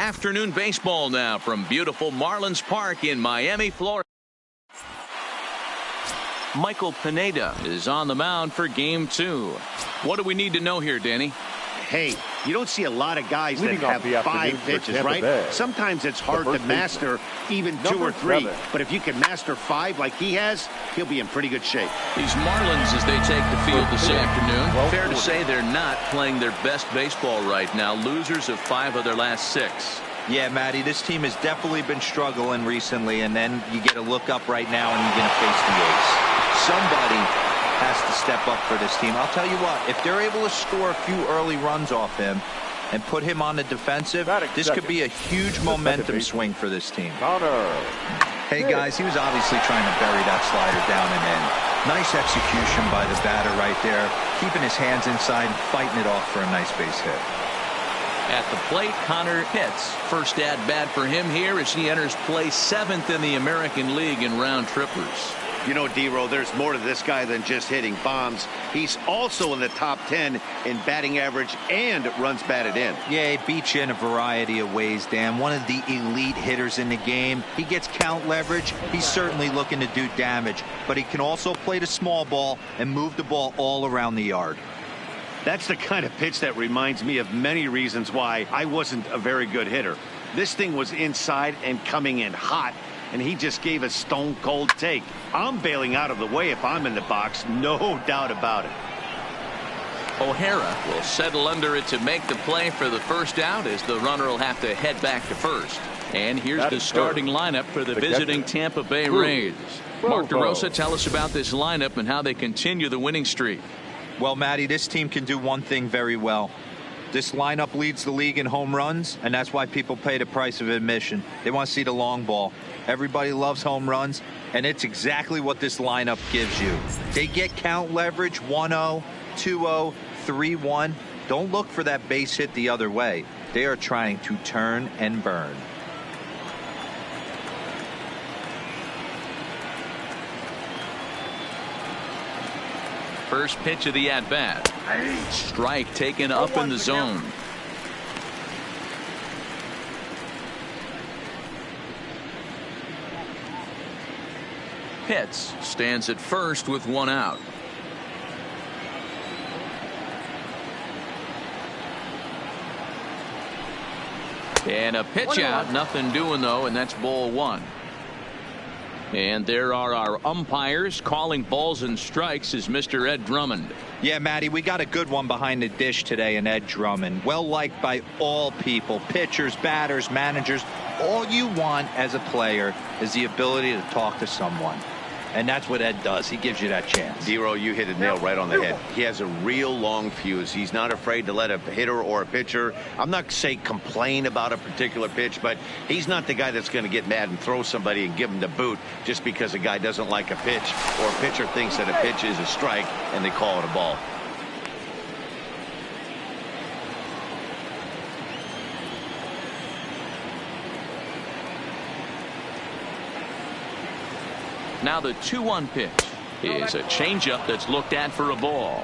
Afternoon baseball now from beautiful Marlins Park in Miami, Florida. Michael Pineda is on the mound for game 2. What do we need to know here, Danny? Hey, you don't see a lot of guys that have 5 pitches, right? Sometimes it's hard to master even 2 or 3. But if you can master 5 like he has, he'll be in pretty good shape. These Marlins, as they take the field this afternoon, fair to say they're not playing their best baseball right now. Losers of 5 of their last 6. Yeah, Matty, this team has definitely been struggling recently, and then you get a look up right now and you're going to face the ace. Somebody has to step up for this team. I'll tell you what, if they're able to score a few early runs off him and put him on the defensive, this could be a huge momentum swing for this team. Hey guys, he was obviously trying to bury that slider down and in. Nice execution by the batter right there, keeping his hands inside and fighting it off for a nice base hit. At the plate, Connor Pitts. First at bat for him here as he enters play 7th in the American League in round trippers. You know, D-Row, there's more to this guy than just hitting bombs. He's also in the top 10 in batting average and runs batted in. Yeah, he beats you in a variety of ways, Dan. One of the elite hitters in the game. He gets count leverage. He's certainly looking to do damage, but he can also play the small ball and move the ball all around the yard. That's the kind of pitch that reminds me of many reasons why I wasn't a very good hitter. This thing was inside and coming in hot, and he just gave a stone-cold take. I'm bailing out of the way if I'm in the box, no doubt about it. O'Hara will settle under it to make the play for the first out as the runner will have to head back to first. And here's the starting lineup for the visiting Tampa Bay Rays. Mark DeRosa, tell us about this lineup and how they continue the winning streak. Well, Matty, this team can do one thing very well. This lineup leads the league in home runs, and that's why people pay the price of admission. They want to see the long ball. Everybody loves home runs, and it's exactly what this lineup gives you. They get count leverage 1-0, 2-0, 3-1. Don't look for that base hit the other way. They are trying to turn and burn. First pitch of the at-bat. Strike taken up in the zone. Pitts stands at first with 1 out. And a pitch out, nothing doing though, and that's ball 1. And there are our umpires calling balls and strikes is Mr. Ed Drummond. Yeah, Matty, we got a good one behind the dish today in Ed Drummond. Well liked by all people, pitchers, batters, managers. All you want as a player is the ability to talk to someone. And that's what Ed does. He gives you that chance. Zero, you hit a nail right on the head. He has a real long fuse. He's not afraid to let a hitter or a pitcher, I'm not saying complain about a particular pitch, but he's not the guy that's going to get mad and throw somebody and give him the boot just because a guy doesn't like a pitch or a pitcher thinks that a pitch is a strike and they call it a ball. Now the 2-1 pitch is a changeup that's looked at for a ball.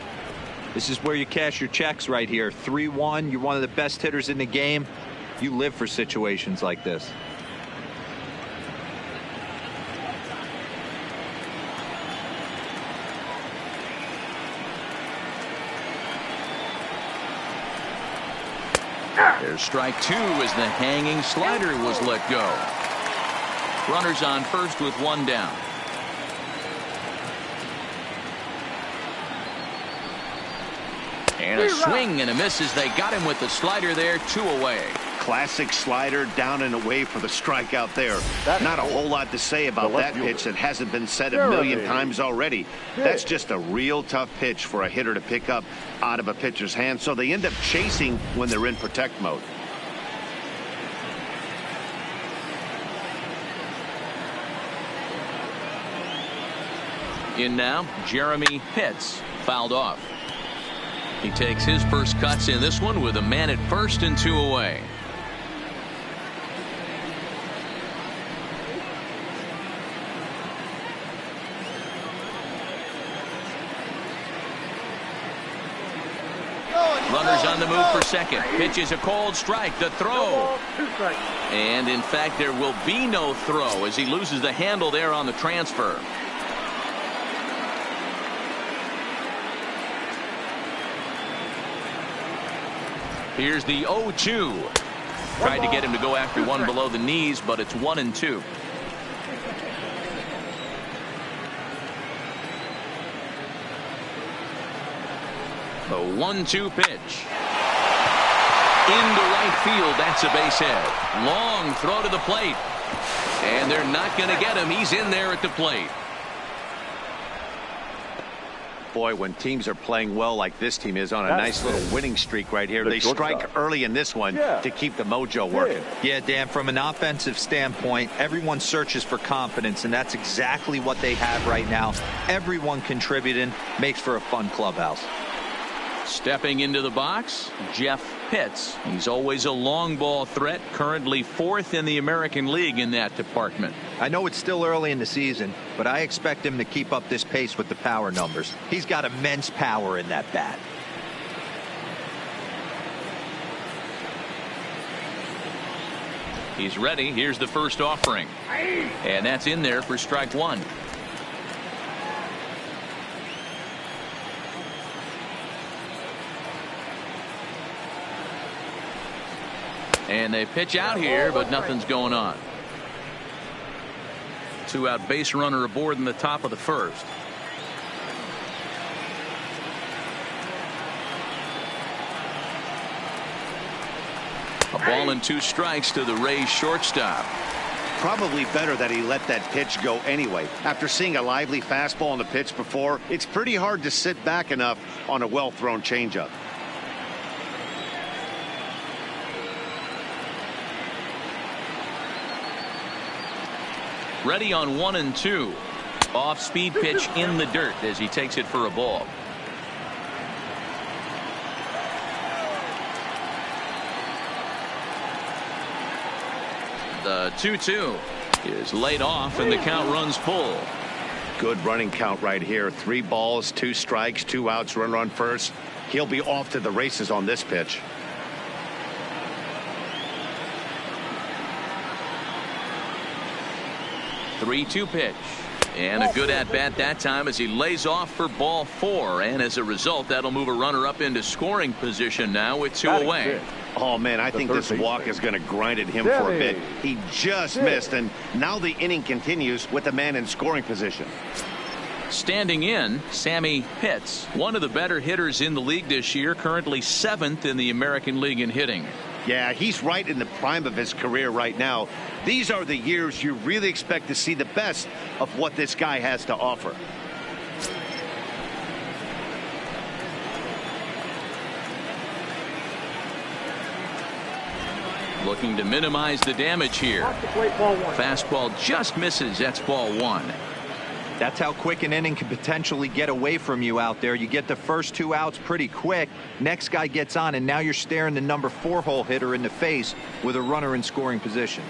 This is where you cash your checks right here. 3-1. You're one of the best hitters in the game. You live for situations like this. There's strike 2 as the hanging slider was let go. Runners on first with 1 down. And a swing and a miss as they got him with the slider there, 2 away. Classic slider down and away for the strikeout there. Not a whole lot to say about that pitch that hasn't been said a million times already. That's just a real tough pitch for a hitter to pick up out of a pitcher's hand, so they end up chasing when they're in protect mode. In now, Jeremy Pitts fouled off. He takes his first cuts in this one with a man at first and 2 away. Runners on the move for second. Pitch is a cold strike. The throw. And in fact, there will be no throw as he loses the handle there on the transfer. Here's the 0-2. Tried to get him to go after one below the knees, but it's 1-2. The 1-2 pitch. Into right field. That's a base hit. Long throw to the plate. And they're not going to get him. He's in there at the plate. Boy, when teams are playing well like this team is on a nice little winning streak right here, they strike early in this one to keep the mojo working. Yeah, Dan, from an offensive standpoint, everyone searches for confidence, and that's exactly what they have right now. Everyone contributing makes for a fun clubhouse. Stepping into the box, Jeff Pitts. He's always a long ball threat, currently 4th in the American League in that department. I know it's still early in the season, but I expect him to keep up this pace with the power numbers. He's got immense power in that bat. He's ready. Here's the first offering. And that's in there for strike one. And they pitch out here, but nothing's going on. 2-out base runner aboard in the top of the first. A ball and 2 strikes to the Rays shortstop. Probably better that he let that pitch go anyway. After seeing a lively fastball on the pitch before, it's pretty hard to sit back enough on a well-thrown changeup. Ready on 1-2. Off-speed pitch in the dirt as he takes it for a ball. The 2-2 is laid off and the count runs full. Good running count right here. 3 balls, 2 strikes, 2 outs, runner on first. He'll be off to the races on this pitch. 3-2 pitch. And a good at-bat that time as he lays off for ball 4. And as a result, that'll move a runner up into scoring position now with 2 away. Oh, man, I think this walk is going to grind at him for a bit. He just missed, and now the inning continues with the man in scoring position. Standing in, Sammy Pitts, one of the better hitters in the league this year, currently 7th in the American League in hitting. Yeah, he's right in the prime of his career right now. These are the years you really expect to see the best of what this guy has to offer. Looking to minimize the damage here. Fastball just misses. That's ball 1. That's how quick an inning can potentially get away from you out there. You get the first 2 outs pretty quick. Next guy gets on, and now you're staring the number 4 hole hitter in the face with a runner in scoring position.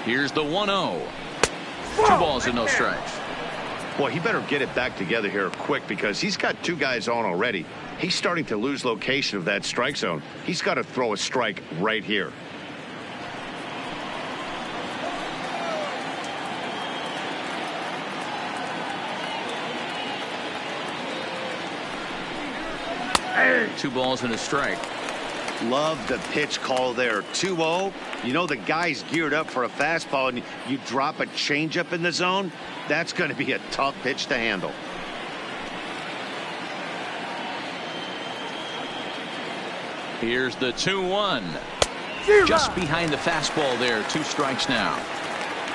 Here's the 1-0. 2 balls and no strikes. Boy, he better get it back together here quick because he's got 2 guys on already. He's starting to lose location of that strike zone. He's got to throw a strike right here. Hey. 2 balls and a strike. Love the pitch call there. 2-0. You know the guy's geared up for a fastball, and you drop a changeup in the zone. That's going to be a tough pitch to handle. Here's the 2-1. Just behind the fastball there. 2 strikes now.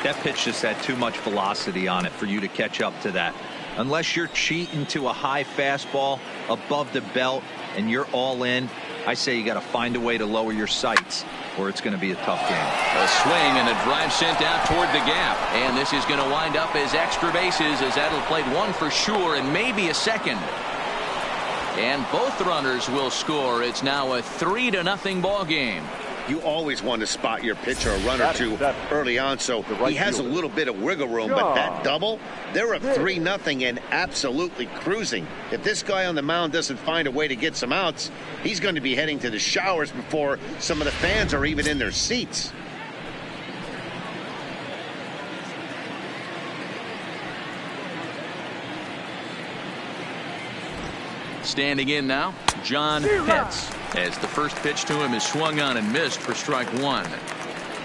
That pitch just had too much velocity on it for you to catch up to that. Unless you're cheating to a high fastball above the belt and you're all in, I say you got to find a way to lower your sights or it's going to be a tough game. A swing and a drive sent out toward the gap. And this is going to wind up as extra bases as that'll play 1 for sure and maybe a second. And both runners will score. It's now a 3-0 ball game. You always want to spot your pitcher a run or two early on, so he has a little bit of wiggle room. But that double, they're up 3-0 and absolutely cruising. If this guy on the mound doesn't find a way to get some outs, he's going to be heading to the showers before some of the fans are even in their seats. Standing in now, John Pitts, as the first pitch to him is swung on and missed for strike one.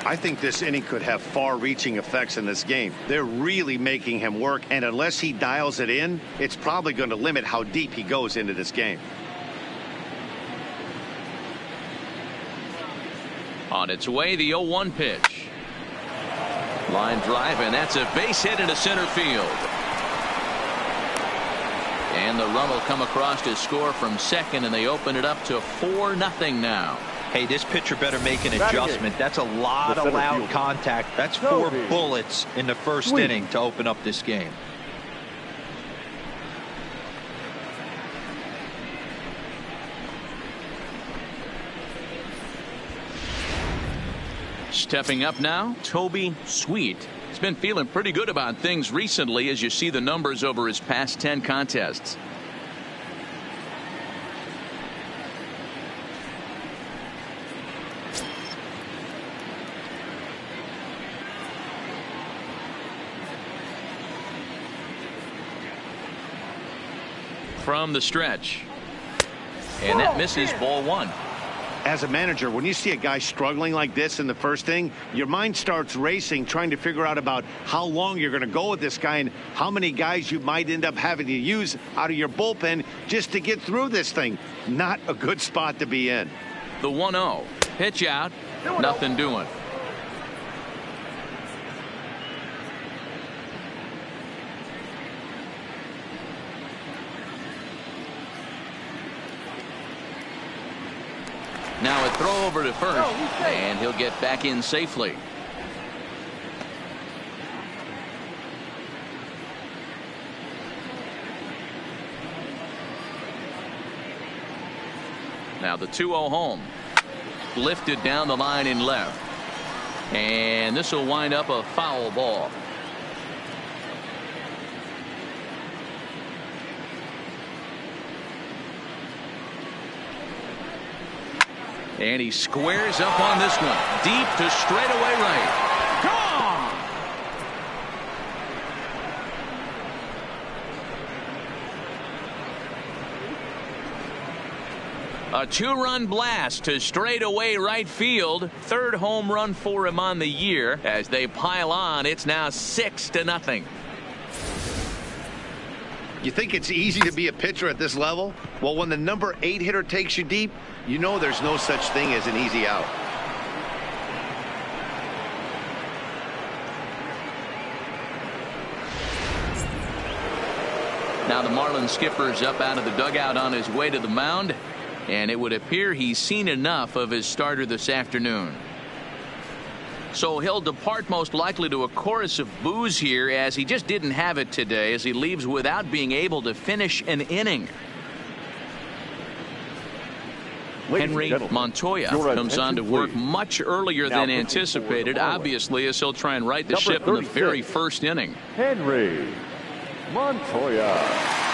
I think this inning could have far-reaching effects in this game. They're really making him work, and unless he dials it in, it's probably going to limit how deep he goes into this game. On its way, the 0-1 pitch. Line drive, and that's a base hit into center field. And the run will come across to score from second, and they open it up to 4-0 now. Hey, this pitcher better make an adjustment. That's a lot of loud contact. That's 4 bullets in the first inning to open up this game. Stepping up now, Toby Sweet. He's been feeling pretty good about things recently as you see the numbers over his past 10 contests. From the stretch. And that misses, ball one. As a manager, when you see a guy struggling like this in the first inning, your mind starts racing, trying to figure out about how long you're going to go with this guy and how many guys you might end up having to use out of your bullpen just to get through this thing. Not a good spot to be in. The 1-0. Pitch out. Nothing doing. Now a throw over to first, and he'll get back in safely. Now the 2-0 home. Lifted down the line in left. And this will wind up a foul ball. And he squares up on this one. Deep to straightaway right. Gone! A 2-run blast to straightaway right field. Third home run for him on the year. As they pile on, it's now 6-0. You think it's easy to be a pitcher at this level? Well, when the number 8 hitter takes you deep, you know there's no such thing as an easy out. Now the Marlins skipper's up out of the dugout on his way to the mound, and it would appear he's seen enough of his starter this afternoon. So he'll depart most likely to a chorus of boos here, as he just didn't have it today, as he leaves without being able to finish an inning. Henry Montoya comes on to work much earlier than anticipated, obviously, as he'll try and right the ship in the very first inning. Henry Montoya.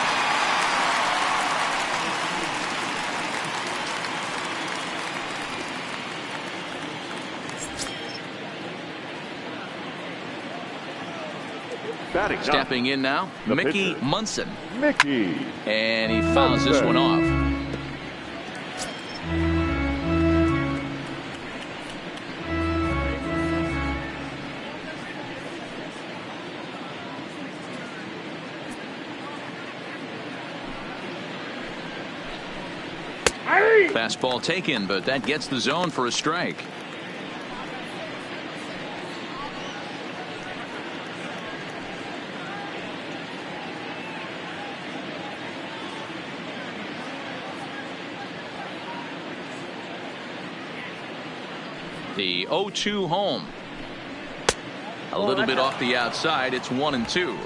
Stepping in now, Mickey Munson. Mickey. And he fouls this one off. Fastball taken, but that gets the zone for a strike. The 0-2 home. A little bit off the outside. It's 1-2.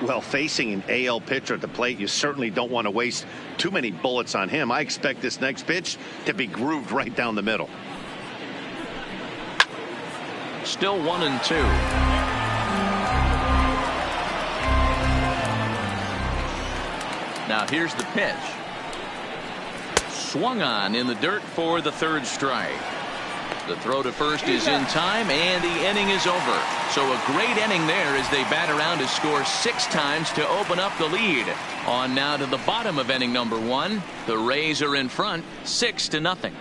Well, facing an AL pitcher at the plate, you certainly don't want to waste too many bullets on him. I expect this next pitch to be grooved right down the middle. Still 1-2. Now here's the pitch. Swung on in the dirt for the third strike. The throw to first is in time, and the inning is over. So a great inning there as they bat around to score 6 times to open up the lead. On now to the bottom of inning number 1. The Rays are in front 6-0.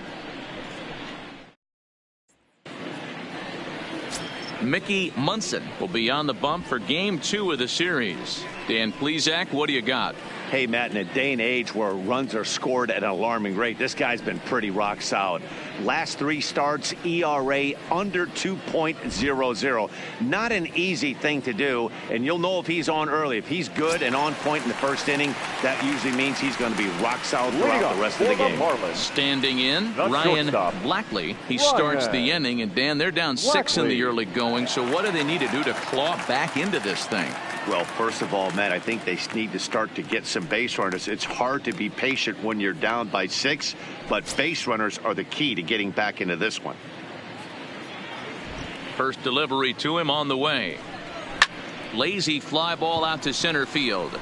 Mickey Munson will be on the bump for game 2 of the series. Dan Plesac, what do you got? Hey, Matt, in a day and age where runs are scored at an alarming rate, this guy's been pretty rock solid. Last 3 starts, ERA under 2.00. Not an easy thing to do, and you'll know if he's on early. If he's good and on point in the first inning, that usually means he's going to be rock solid throughout the rest of the game. Standing in, Ryan Blackley. He starts the inning, and Dan, they're down 6 in the early going, so what do they need to do to claw back into this thing? Well, first of all, Matt, I think they need to start to get some base runners. It's hard to be patient when you're down by 6, but base runners are the key to getting back into this one. First delivery to him on the way. Lazy fly ball out to center field.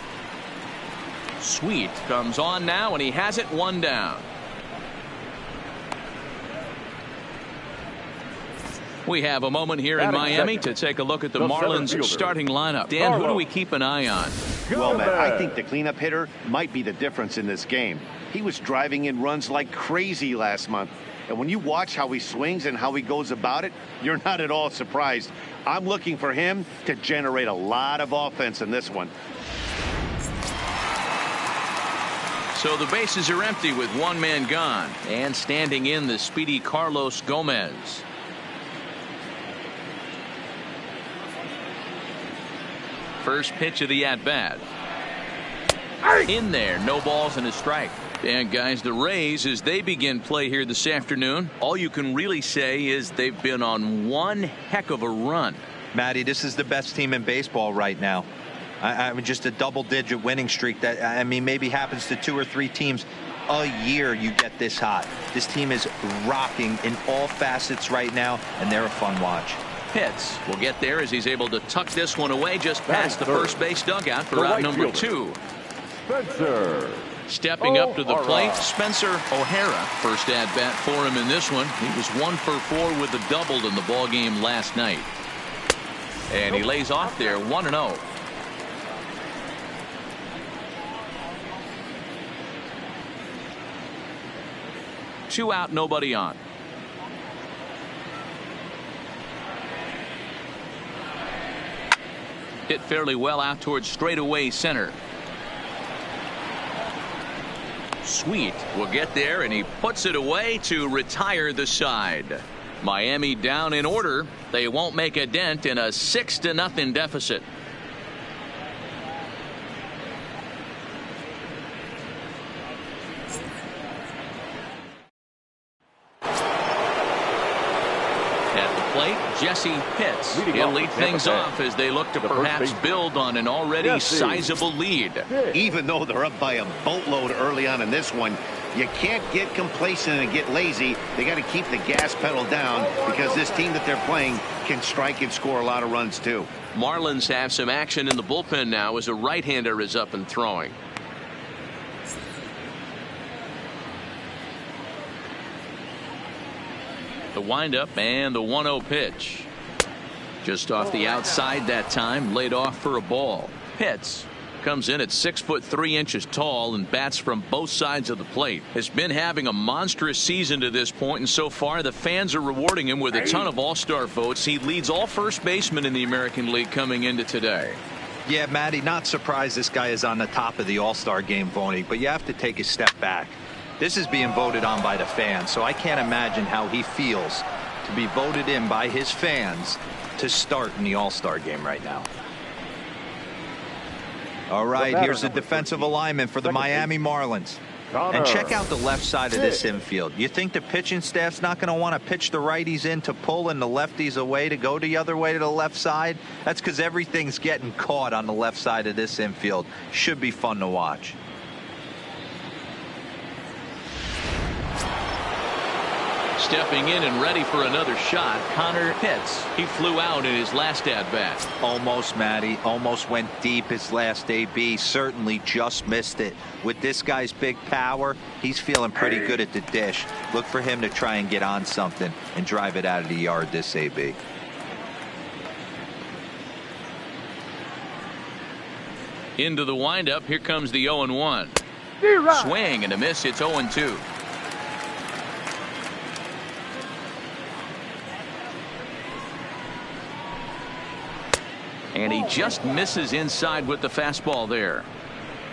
Sweet comes on now, and he has it 1 down. We have a moment here in Miami to take a look at the Marlins starting lineup. Dan, who do we keep an eye on? Well, Matt, I think the cleanup hitter might be the difference in this game. He was driving in runs like crazy last month. And when you watch how he swings and how he goes about it, you're not at all surprised. I'm looking for him to generate a lot of offense in this one. So the bases are empty with 1 man gone. And standing in, the speedy Carlos Gomez. First pitch of the at-bat. In there, no balls and a strike. And guys, the Rays, as they begin play here this afternoon, all you can really say is they've been on one heck of a run. Matty, this is the best team in baseball right now. I mean, just a double-digit winning streak that, I mean, maybe happens to 2 or 3 teams a year. You get this hot. This team is rocking in all facets right now, and they're a fun watch. Pitts will get there as he's able to tuck this one away just past the first base dugout for out number 2. Spencer. Stepping up to the plate, Spencer O'Hara. First at bat for him in this one. He was 1 for 4 with a double in the ball game last night. And he lays off there 1-0. Two out, nobody on. Hit fairly well out towards straightaway center. Sweet will get there, and he puts it away to retire the side. Miami down in order. They won't make a dent in a 6-0 deficit. Jesse Pitts. He'll lead things off as they look to perhaps build on an already sizable lead. Even though they're up by a boatload early on in this one, you can't get complacent and get lazy. They got to keep the gas pedal down because this team that they're playing can strike and score a lot of runs too. Marlins have some action in the bullpen now as a right-hander is up and throwing. The windup and the 1-0 pitch. Just off the outside that time, laid off for a ball. Pitts comes in at 6'3" tall and bats from both sides of the plate. Has been having a monstrous season to this point, and so far the fans are rewarding him with a ton of all-star votes. He leads all first basemen in the American League coming into today. Yeah, Matty, not surprised this guy is on the top of the all-star game voting, but you have to take a step back. This is being voted on by the fans, so I can't imagine how he feels to be voted in by his fans to start in the All-Star game right now. All right, here's the defensive alignment for the Miami Marlins. And check out the left side of this infield. You think the pitching staff's not going to want to pitch the righties in to pull and the lefties away to go the other way to the left side? That's because everything's getting caught on the left side of this infield. Should be fun to watch. Stepping in and ready for another shot, Connor Pitts. He flew out in his last at-bat. Almost, Matty. Almost went deep his last AB. Certainly just missed it. With this guy's big power, he's feeling pretty good at the dish. Look for him to try and get on something and drive it out of the yard this AB. Into the windup. Here comes the 0-1. Swing and a miss. It's 0-2. And he just misses inside with the fastball there.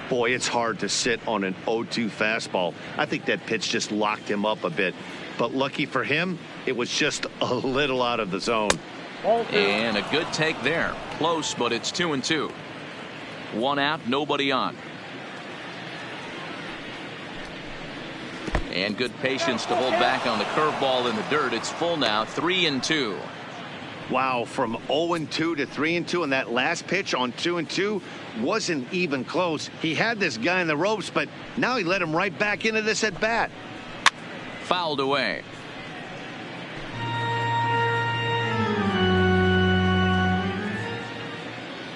Boy, it's hard to sit on an 0-2 fastball. I think that pitch just locked him up a bit. But lucky for him, it was just a little out of the zone. And a good take there. Close, but it's 2-2. One out, nobody on. And good patience to hold back on the curveball in the dirt. It's full now, 3-2. Wow, from 0-2 to 3-2, and that last pitch on 2-2 wasn't even close. He had this guy in the ropes, but now he let him right back into this at bat. Fouled away.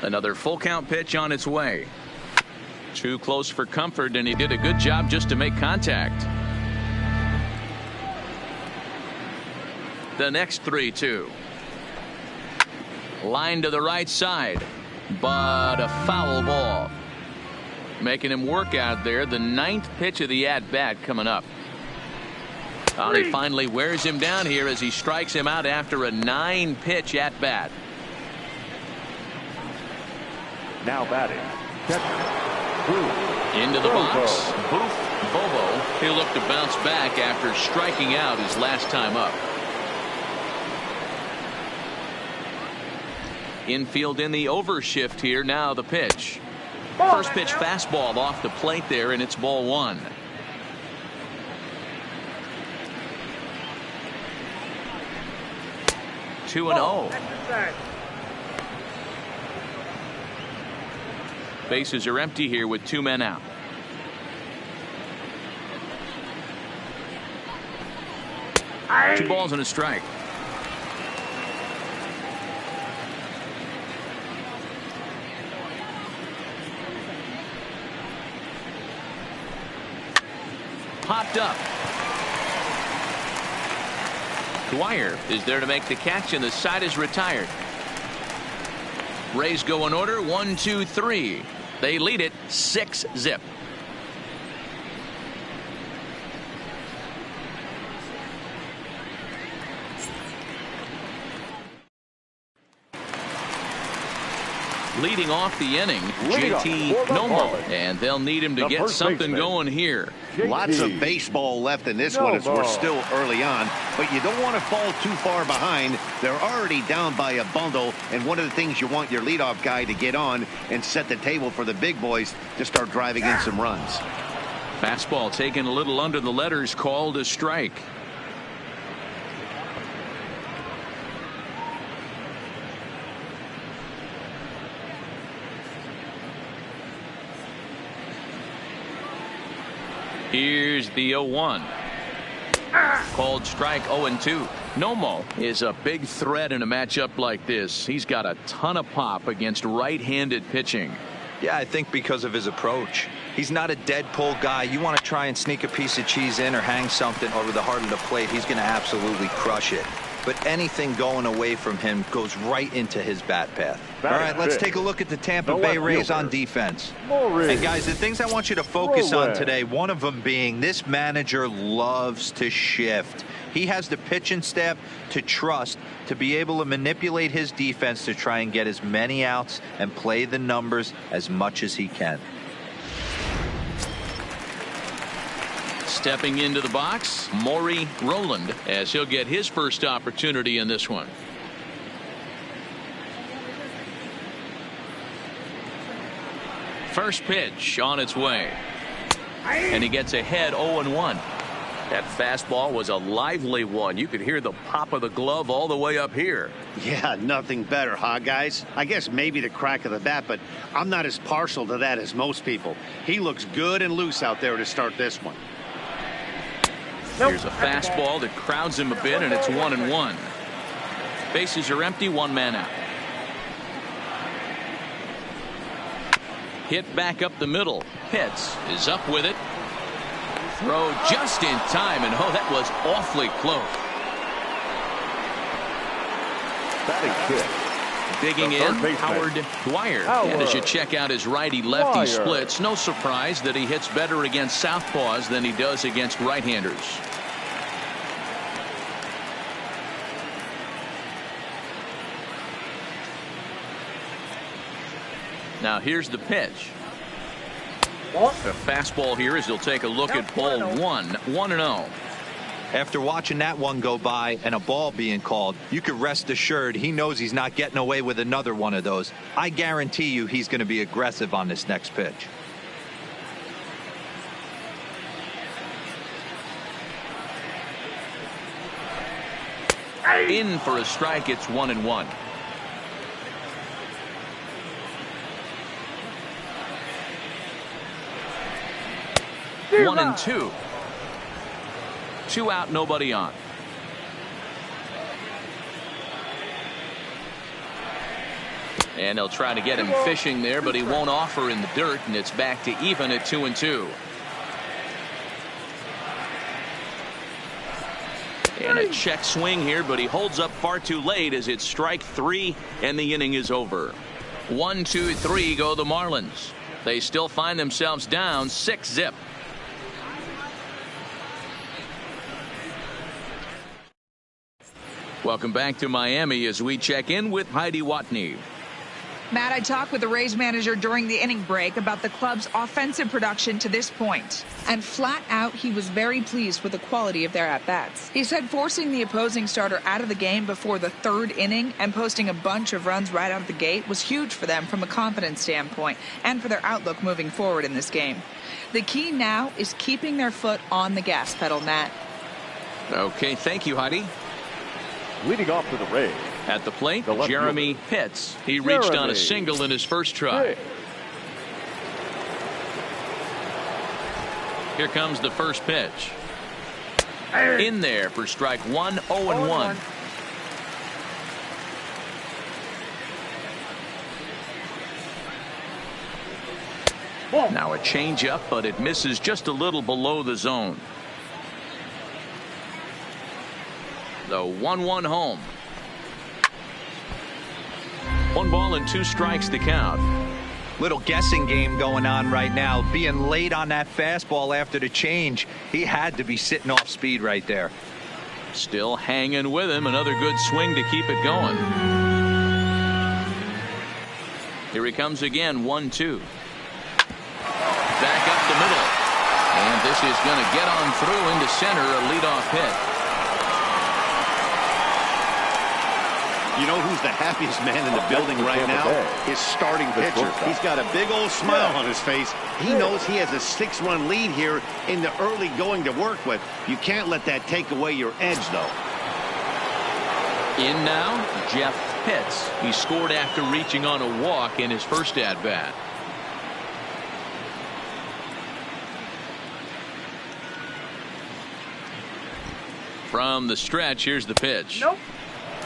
Another full count pitch on its way. Too close for comfort, and he did a good job just to make contact. The next 3-2. Line to the right side, but a foul ball. Making him work out there. The 9th pitch of the at-bat coming up. Oh, he finally wears him down here as he strikes him out after a 9-pitch at-bat. Now batting, into the box. Boof Bobo. He'll look to bounce back after striking out his last time up. Infield in the overshift here. Now the pitch. First pitch fastball off the plate there, and it's ball 1. Two and 0. Bases are empty here with 2 men out. Two balls and a strike. Popped up. Dwyer is there to make the catch, and the side is retired. Rays go in order, 1, 2, 3. They lead it 6-0. Leading off the inning, JT Nomo, and they'll need him to get something going here. Lots of baseball left in this one as we're still early on, but you don't want to fall too far behind. They're already down by a bundle, and one of the things you want your leadoff guy to get on and set the table for the big boys to start driving in some runs. Fastball taken a little under the letters, called a strike. Here's the 0-1. Called strike. 0-2. Nomo is a big threat in a matchup like this. He's got a ton of pop against right-handed pitching. Yeah, I think because of his approach. He's not a dead pull guy. You want to try and sneak a piece of cheese in or hang something over the heart of the plate, he's going to absolutely crush it. But anything going away from him goes right into his bat path. All right, let's take a look at the Tampa Bay Rays on defense. And guys, the things I want you to focus on today, one of them being this manager loves to shift. He has the pitching staff to trust to be able to manipulate his defense to try and get as many outs and play the numbers as much as he can. Stepping into the box, Maury Rowland, as he'll get his first opportunity in this one. First pitch on its way. And he gets ahead 0-1. That fastball was a lively one. You could hear the pop of the glove all the way up here. Yeah, nothing better, huh, guys? I guess maybe the crack of the bat, but I'm not as partial to that as most people. He looks good and loose out there to start this one. Here's a fastball that crowds him a bit, and it's 1-1. Bases are empty, one man out. Hit back up the middle. Pitts is up with it. Throw just in time, and oh, that was awfully close. Batting fifth. Digging in, Howard Dwyer. And as you check out his righty-lefty splits, no surprise that he hits better against southpaws than he does against right-handers. Now here's the pitch. A fastball here as he'll take a look at ball 1-0. After watching that one go by and a ball being called, you could rest assured he knows he's not getting away with another one of those. I guarantee you he's going to be aggressive on this next pitch. In for a strike. It's 1-1. One and two. 2 out, nobody on. And they'll try to get him fishing there, but he won't offer in the dirt, and it's back to even at 2-2. And a check swing here, but he holds up far too late as it's strike 3 and the inning is over. 1, 2, 3 go the Marlins. They still find themselves down 6-0. Welcome back to Miami as we check in with Heidi Watney. Matt, I talked with the Rays manager during the inning break about the club's offensive production to this point. And flat out, he was very pleased with the quality of their at-bats. He said forcing the opposing starter out of the game before the 3rd inning and posting a bunch of runs right out of the gate was huge for them from a confidence standpoint and for their outlook moving forward in this game. The key now is keeping their foot on the gas pedal, Matt. Okay, thank you, Heidi. Leading off for the Rays. At the plate, Jeremy Pitts. He reached on a single in his first try. Here comes the first pitch. In there for strike 1, 0-1. Now a changeup, but it misses just a little below the zone. The 1-1 home. 1 ball and 2 strikes to count. Little guessing game going on right now. Being late on that fastball after the change. He had to be sitting off speed right there. Still hanging with him. Another good swing to keep it going. Here he comes again. 1-2. Back up the middle. And this is going to get on through into center. A leadoff hit. You know who's the happiest man in the building right now? His starting pitcher. He's got a big old smile on his face. He knows he has a 6-run lead here in the early going to work with. You can't let that take away your edge, though. In now, Jeff Pitts. He scored after reaching on a walk in his first at-bat. From the stretch, here's the pitch. Nope.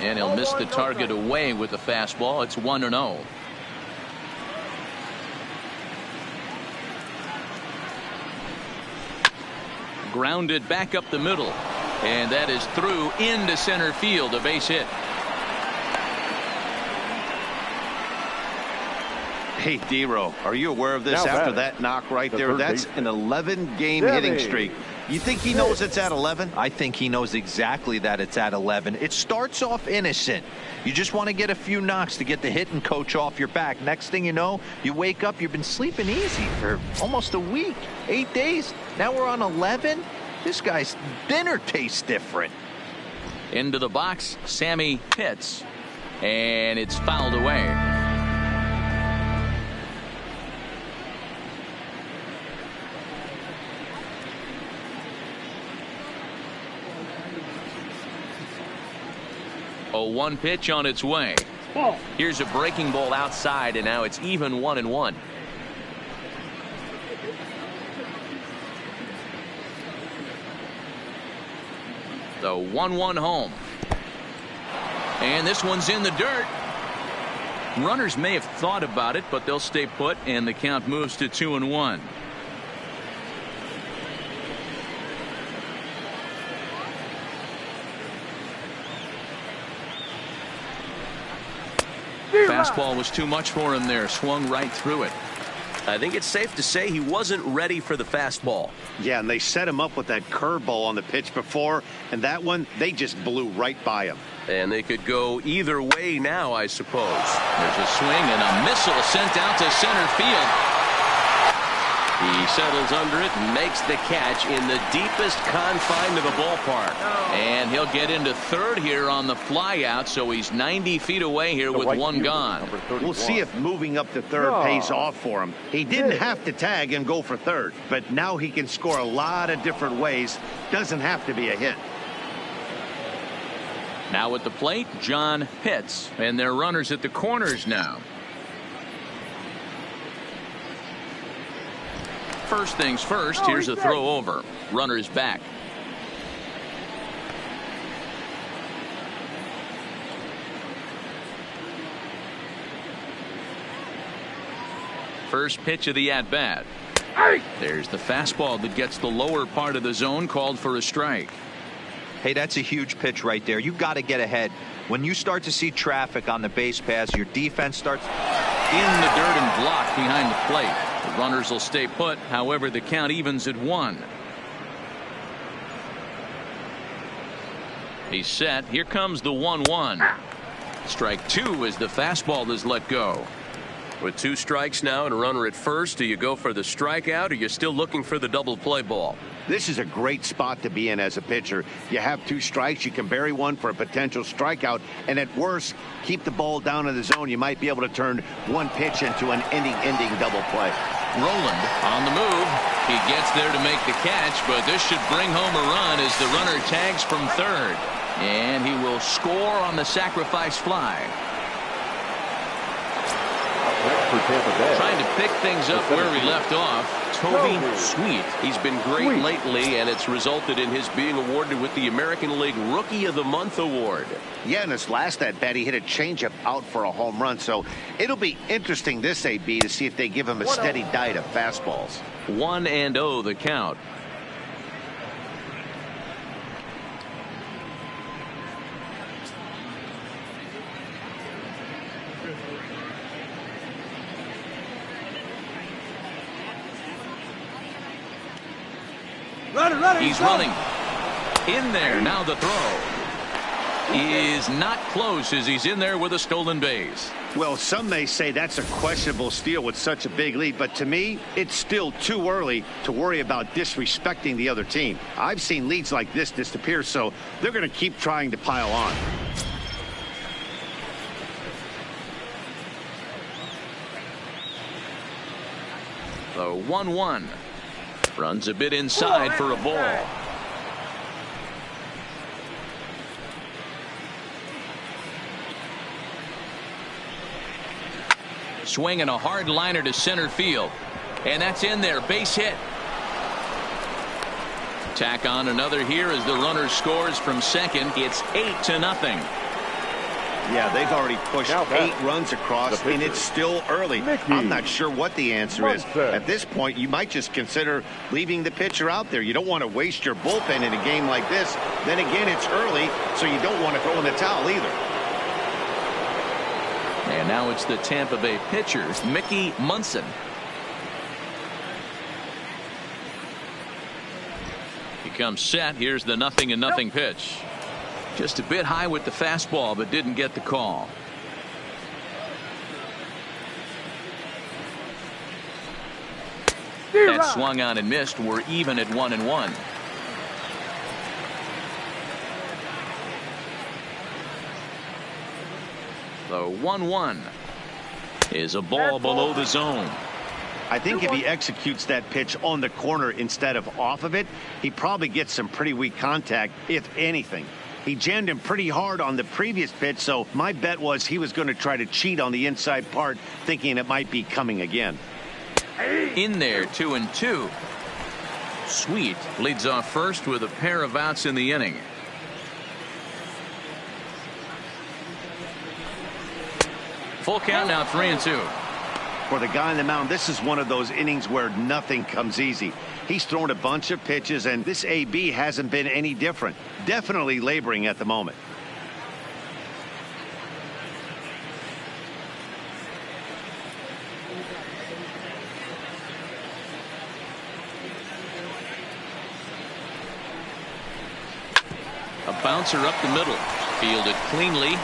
And he'll miss the target away with the fastball. It's 1-0. Grounded back up the middle. And that is through into center field. A base hit. Hey, D-Row, are you aware of this after that knock right there? That's an 11-game hitting streak. You think he knows it's at 11? I think he knows exactly that it's at 11. It starts off innocent. You just want to get a few knocks to get the hitting coach off your back. Next thing you know, you wake up, you've been sleeping easy for almost a week, 8 days. Now we're on 11. This guy's dinner tastes different. Into the box, Sammy Pitts. And it's fouled away. A 1 pitch on its way. Here's a breaking ball outside, and now it's even 1-1. The 1-1 home. And this one's in the dirt. Runners may have thought about it, but they'll stay put, and the count moves to 2-1. Fastball was too much for him there. Swung right through it. I think it's safe to say he wasn't ready for the fastball. Yeah, and they set him up with that curveball on the pitch before, and that one, they just blew right by him. And they could go either way now, I suppose. There's a swing and a missile sent out to center field. He settles under it and makes the catch in the deepest confine of the ballpark. And he'll get into third here on the fly out, so he's 90 feet away here with one gone. We'll see if moving up to third pays off for him. He didn't have to tag and go for third, but now he can score a lot of different ways. Doesn't have to be a hit. Now at the plate, John Pitts, and their runners at the corners now. First things first, here's a throw over. Runners back. First pitch of the at-bat. There's the fastball that gets the lower part of the zone, called for a strike. Hey, that's a huge pitch right there. You got to get ahead. When you start to see traffic on the base pass, your defense starts in the dirt and blocked behind the plate. The runners will stay put. However, the count evens at 1. He's set. Here comes the 1-1. Strike 2 as the fastball is let go. With 2 strikes now and a runner at first, do you go for the strikeout, or you're still looking for the double play ball? This is a great spot to be in as a pitcher. You have 2 strikes. You can bury one for a potential strikeout, and at worst, keep the ball down in the zone. You might be able to turn one pitch into an inning-ending double play. Roland on the move. He gets there to make the catch, but this should bring home a run as the runner tags from third. And he will score on the sacrifice fly. Trying to pick things up where he left off. Toby Sweet. He's been great lately, and it's resulted in his being awarded with the American League Rookie of the Month award. Yeah, in his last at-bat, he hit a changeup out for a home run, so it'll be interesting this AB to see if they give him a steady diet of fastballs. 1-0 the count. He's running in there. Now the throw is not close as he's in there with a stolen base. Well, some may say that's a questionable steal with such a big lead, but to me, it's still too early to worry about disrespecting the other team. I've seen leads like this disappear, so they're going to keep trying to pile on. The 1-1. Runs a bit inside for a ball. Swinging a hard liner to center field. And that's in there. Base hit. Tack on another here as the runner scores from second. It's 8-0. Yeah, they've already pushed 8 runs across, and it's still early. I'm not sure what the answer is. At this point, you might just consider leaving the pitcher out there. You don't want to waste your bullpen in a game like this. Then again, it's early, so you don't want to throw in the towel either. And now it's the Tampa Bay pitcher, Mickey Munson. He comes set. Here's the 0-0 pitch. Just a bit high with the fastball, but didn't get the call. That swung on and missed. We're even at 1-1. The 1-1 is a ball below the zone. I think if he executes that pitch on the corner instead of off of it, he probably gets some pretty weak contact, if anything. He jammed him pretty hard on the previous pitch, so my bet was he was going to try to cheat on the inside part, thinking it might be coming again. In there, 2-2. Sweet leads off first with a pair of outs in the inning. Full count now, 3-2. For the guy on the mound, this is one of those innings where nothing comes easy. He's thrown a bunch of pitches, and this AB hasn't been any different. Definitely laboring at the moment. A bouncer up the middle. Fielded cleanly.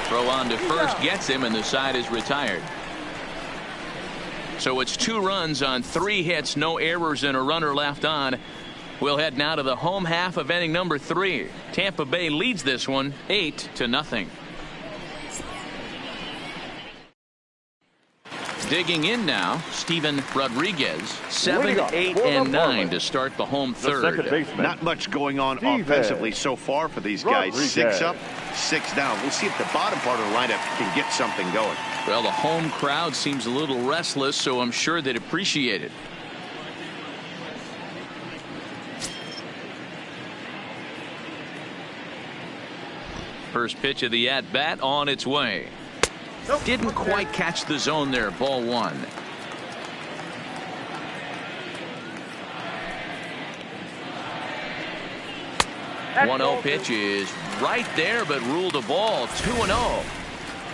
Throw on to first gets him, and the side is retired. So it's 2 runs on 3 hits, no errors, and a runner left on. We'll head now to the home half of inning number 3. Tampa Bay leads this one 8-0. Digging in now, Steven Rodriguez. 7, 8, and 9 to start the home third. Not much going on offensively so far for these guys. 6 up, 6 down. We'll see if the bottom part of the lineup can get something going. Well, the home crowd seems a little restless, so I'm sure they'd appreciate it. First pitch of the at-bat on its way. Didn't quite catch the zone there. Ball 1. That 1-0 pitch is right there, but ruled a ball. 2-0.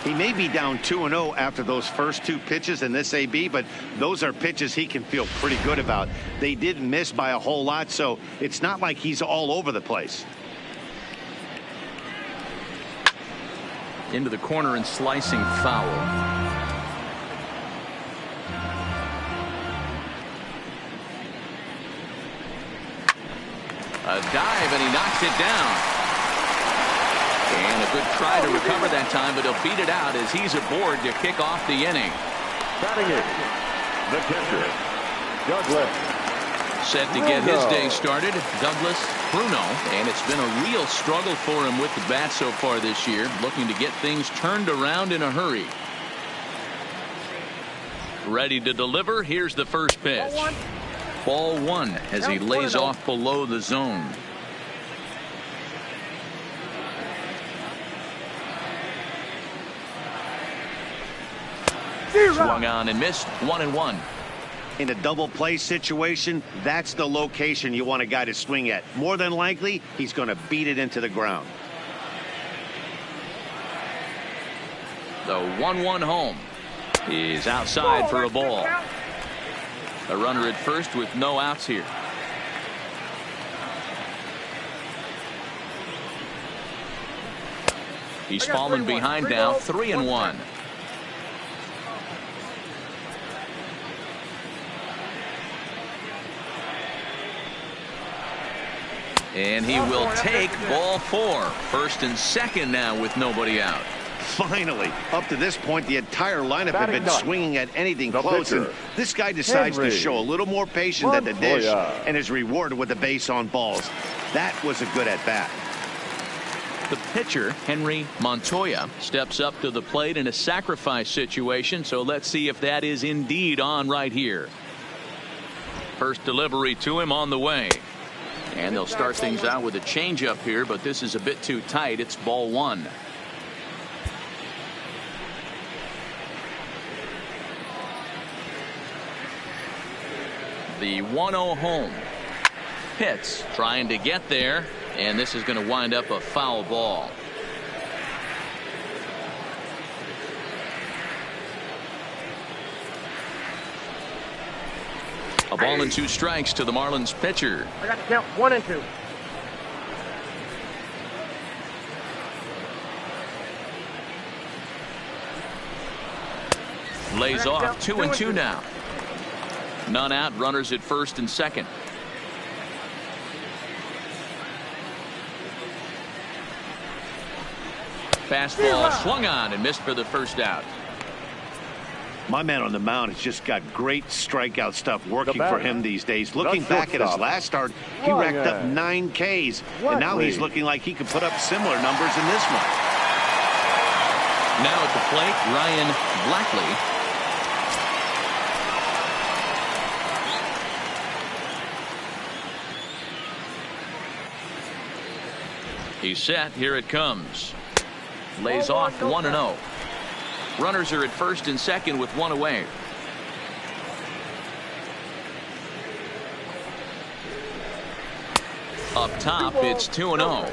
He may be down 2-0 after those first 2 pitches in this AB, but those are pitches he can feel pretty good about. They didn't miss by a whole lot, so it's not like he's all over the place. Into the corner and slicing foul. A dive, and he knocks it down. And a good try to recover that time, but he'll beat it out as he's aboard to kick off the inning. Batting it, the pitcher, Douglas. Set to get his day started, Douglas Bruno, and it's been a real struggle for him with the bat so far this year, looking to get things turned around in a hurry. Ready to deliver. Here's the first pitch. Ball 1 as he lays off below the zone. Swung on and missed. 1-1. In a double play situation, that's the location you want a guy to swing at. More than likely, he's going to beat it into the ground. The 1-1 home is outside for a ball. A runner at first with no outs here. He's fallen behind now. 3-1. And he will take ball 4. First and second now with nobody out. Finally, up to this point, the entire lineup had been swinging at anything close, and this guy decides to show a little more patience at the dish and is rewarded with a base on balls. That was a good at-bat. The pitcher, Henry Montoya, steps up to the plate in a sacrifice situation, so let's see if that is indeed on right here. First delivery to him on the way. And they'll start things out with a changeup here, but this is a bit too tight. It's ball 1. The 1-0 home. Pitts trying to get there, and this is going to wind up a foul ball. A ball and 2 strikes to the Marlins pitcher. I got to count 1 and 2. Lays off 2 and 2 now. None out, runners at first and second. Fastball swung on and missed for the first out. My man on the mound has just got great strikeout stuff working for him these days. Looking back at his last start, he racked up 9 Ks, and now he's looking like he could put up similar numbers in this one. Now at the plate, Ryan Blackley. He's set. Here it comes. Lays off 1-0. Runners are at first and second with one away. Up top, it's 2-0.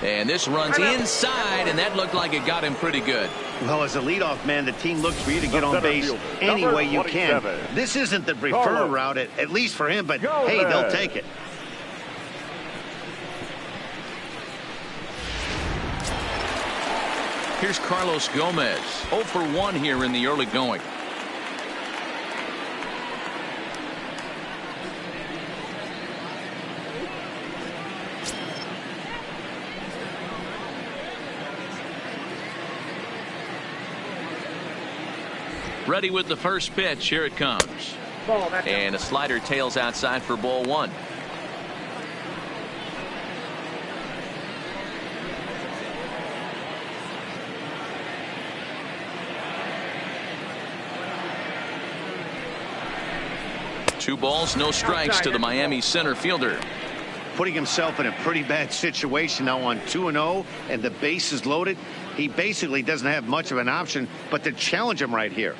And this runs inside, and that looked like it got him pretty good. Well, as a leadoff man, the team looks for you to get on base any way you can. This isn't the preferred route, at least for him, but hey, they'll take it. Here's Carlos Gomez, 0 for 1 here in the early going. Ready with the first pitch. Here it comes. And a slider tails outside for ball one. Two balls, no strikes to the Miami center fielder. Putting himself in a pretty bad situation now on 2-0 and the base is loaded. He basically doesn't have much of an option but to challenge him right here.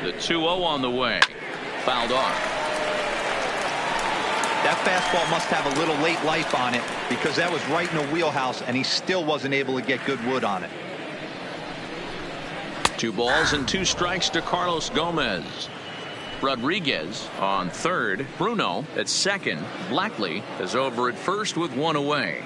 The 2-0 on the way. Fouled off. That fastball must have a little late life on it because that was right in the wheelhouse and he still wasn't able to get good wood on it. 2 balls and 2 strikes to Carlos Gomez. Rodriguez on third. Bruno at second. Blackley is over at first with 1 away.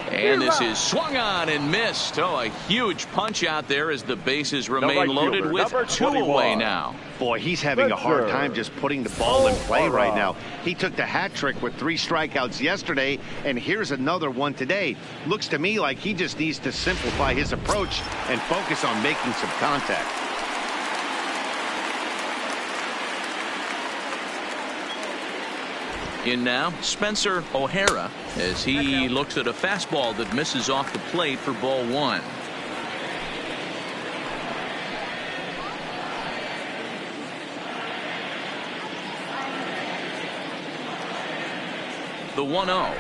And this is swung on and missed. Oh, a huge punch out there as the bases remain loaded with 2 away now. Boy, he's having a hard time just putting the ball in play right now. He took the hat trick with 3 strikeouts yesterday, and here's another one today. Looks to me like he just needs to simplify his approach and focus on making some contact. In now, Spencer O'Hara as he looks at a fastball that misses off the plate for ball one. The 1-0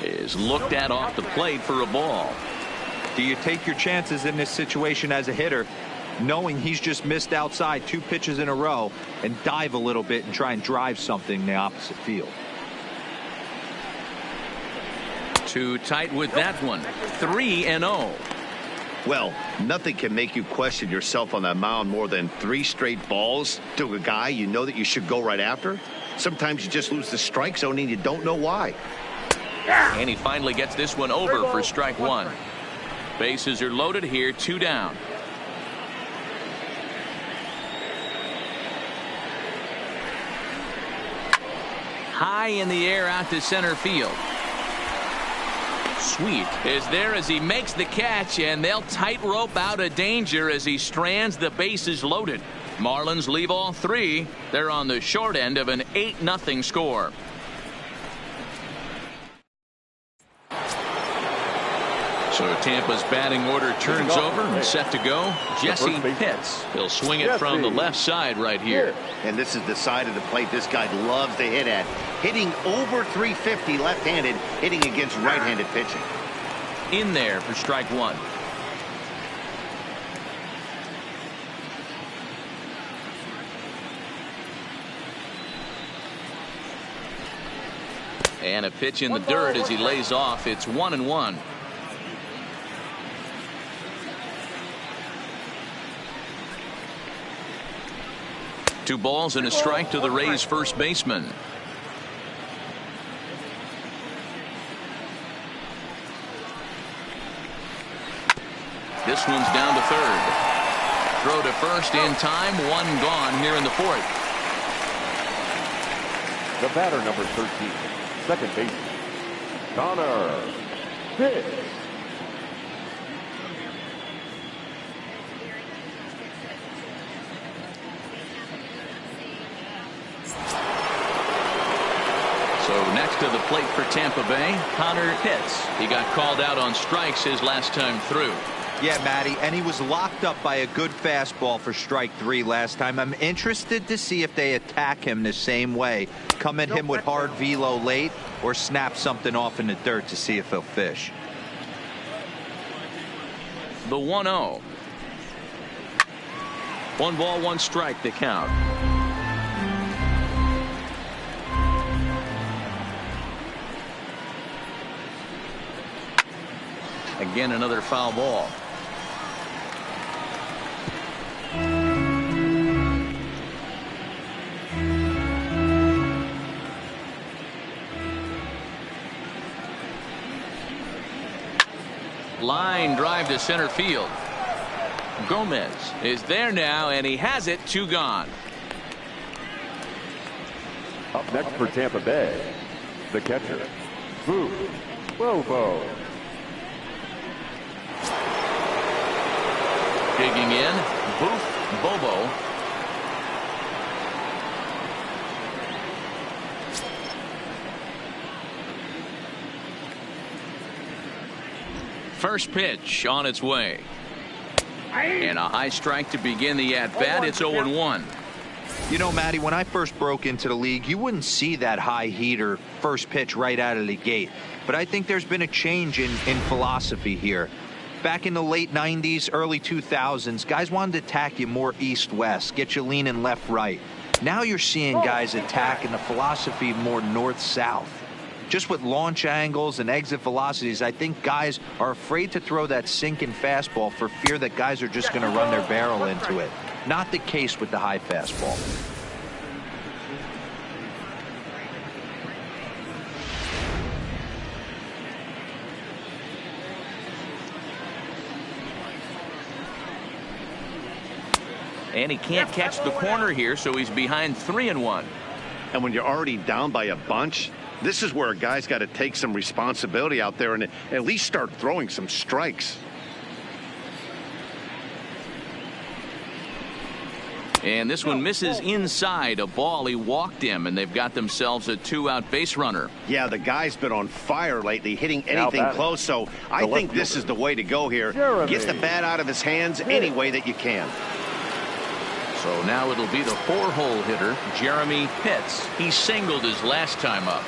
is looked at off the plate for a ball. Do you take your chances in this situation as a hitter, knowing he's just missed outside 2 pitches in a row, and dive a little bit and try and drive something in the opposite field? Too tight with that one. 3-0. Well, nothing can make you question yourself on that mound more than 3 straight balls to a guy you know that you should go right after. Sometimes you just lose the strike zone and you don't know why. And he finally gets this one over for strike 1. Bases are loaded here, 2 down. High in the air out to center field. Sweet is there as he makes the catch, and they'll tightrope out of danger as he strands the bases loaded. Marlins leave all 3. They're on the short end of an 8-0 score. So Tampa's batting order turns over and set to go. Jesse Pitts. He'll swing it from the left side right here. And this is the side of the plate this guy loves to hit at. Hitting over 350 left-handed, hitting against right-handed pitching. In there for strike 1. And a pitch in the dirt as he lays off. It's 1-1. Two balls and a strike to the Rays first baseman. This one's down to third. Throw to first in time. 1 gone here in the 4th. The batter, number 13, second baseman, Connor Pitts. So next to the plate for Tampa Bay, Connor Pitts. He got called out on strikes his last time through. Yeah, Matty, and he was locked up by a good fastball for strike 3 last time. I'm interested to see if they attack him the same way. Come at him with hard velo late or snap something off in the dirt to see if he'll fish. The 1-0. 1 ball, 1 strike to count. Again, another foul ball. Line drive to center field. Gomez is there now, and he has it. 2 gone. Up next for Tampa Bay, the catcher, Bobo. Digging in, Bobo. First pitch on its way. And a high strike to begin the at-bat. It's 0-1. You know, Matty, when I first broke into the league, you wouldn't see that high heater first pitch right out of the gate. But I think there's been a change in philosophy here. Back in the late 90s, early 2000s, guys wanted to attack you more east-west, get you leaning left-right. Now you're seeing guys attack in the philosophy more north-south. Just with launch angles and exit velocities, I think guys are afraid to throw that sinking fastball for fear that guys are just going to run their barrel into it. Not the case with the high fastball. And he can't catch the corner here, so he's behind 3-1. And when you're already down by a bunch, this is where a guy's got to take some responsibility out there and at least start throwing some strikes. And this one misses inside a ball. He walked him, and they've got themselves a 2-out base runner. Yeah, the guy's been on fire lately, hitting anything close. So I think this is the way to go here. Gets the bat out of his hands any way that you can. So now it'll be the 4-hole hitter, Jeremy Pitts. He singled his last time up.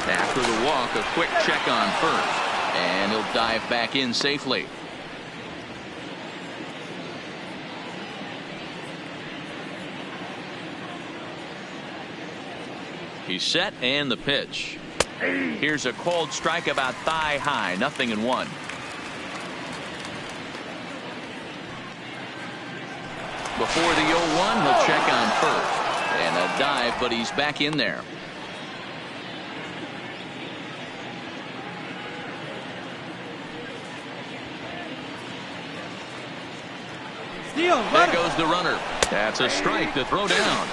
After the walk, a quick check on first, and he'll dive back in safely. He's set, and the pitch. Here's a cold strike about thigh high, 0-1. Before the 0-1, he'll check on first. And a dive, but he's back in there. There goes the runner. That's a strike to throw down.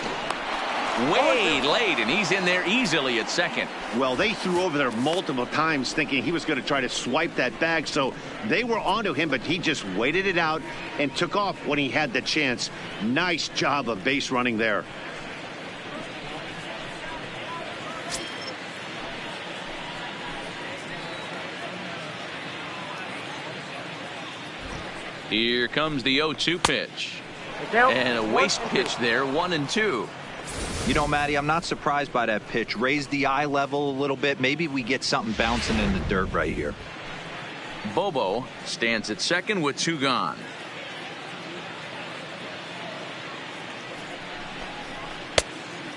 Way late, and he's in there easily at second. Well, they threw over there multiple times thinking he was going to try to swipe that bag, so they were onto him, but he just waited it out and took off when he had the chance. Nice job of base running there. Here comes the 0-2 pitch. And a waste pitch there, 1-2. You know, Matty, I'm not surprised by that pitch. Raise the eye level a little bit. Maybe we get something bouncing in the dirt right here. Bobo stands at second with 2 gone.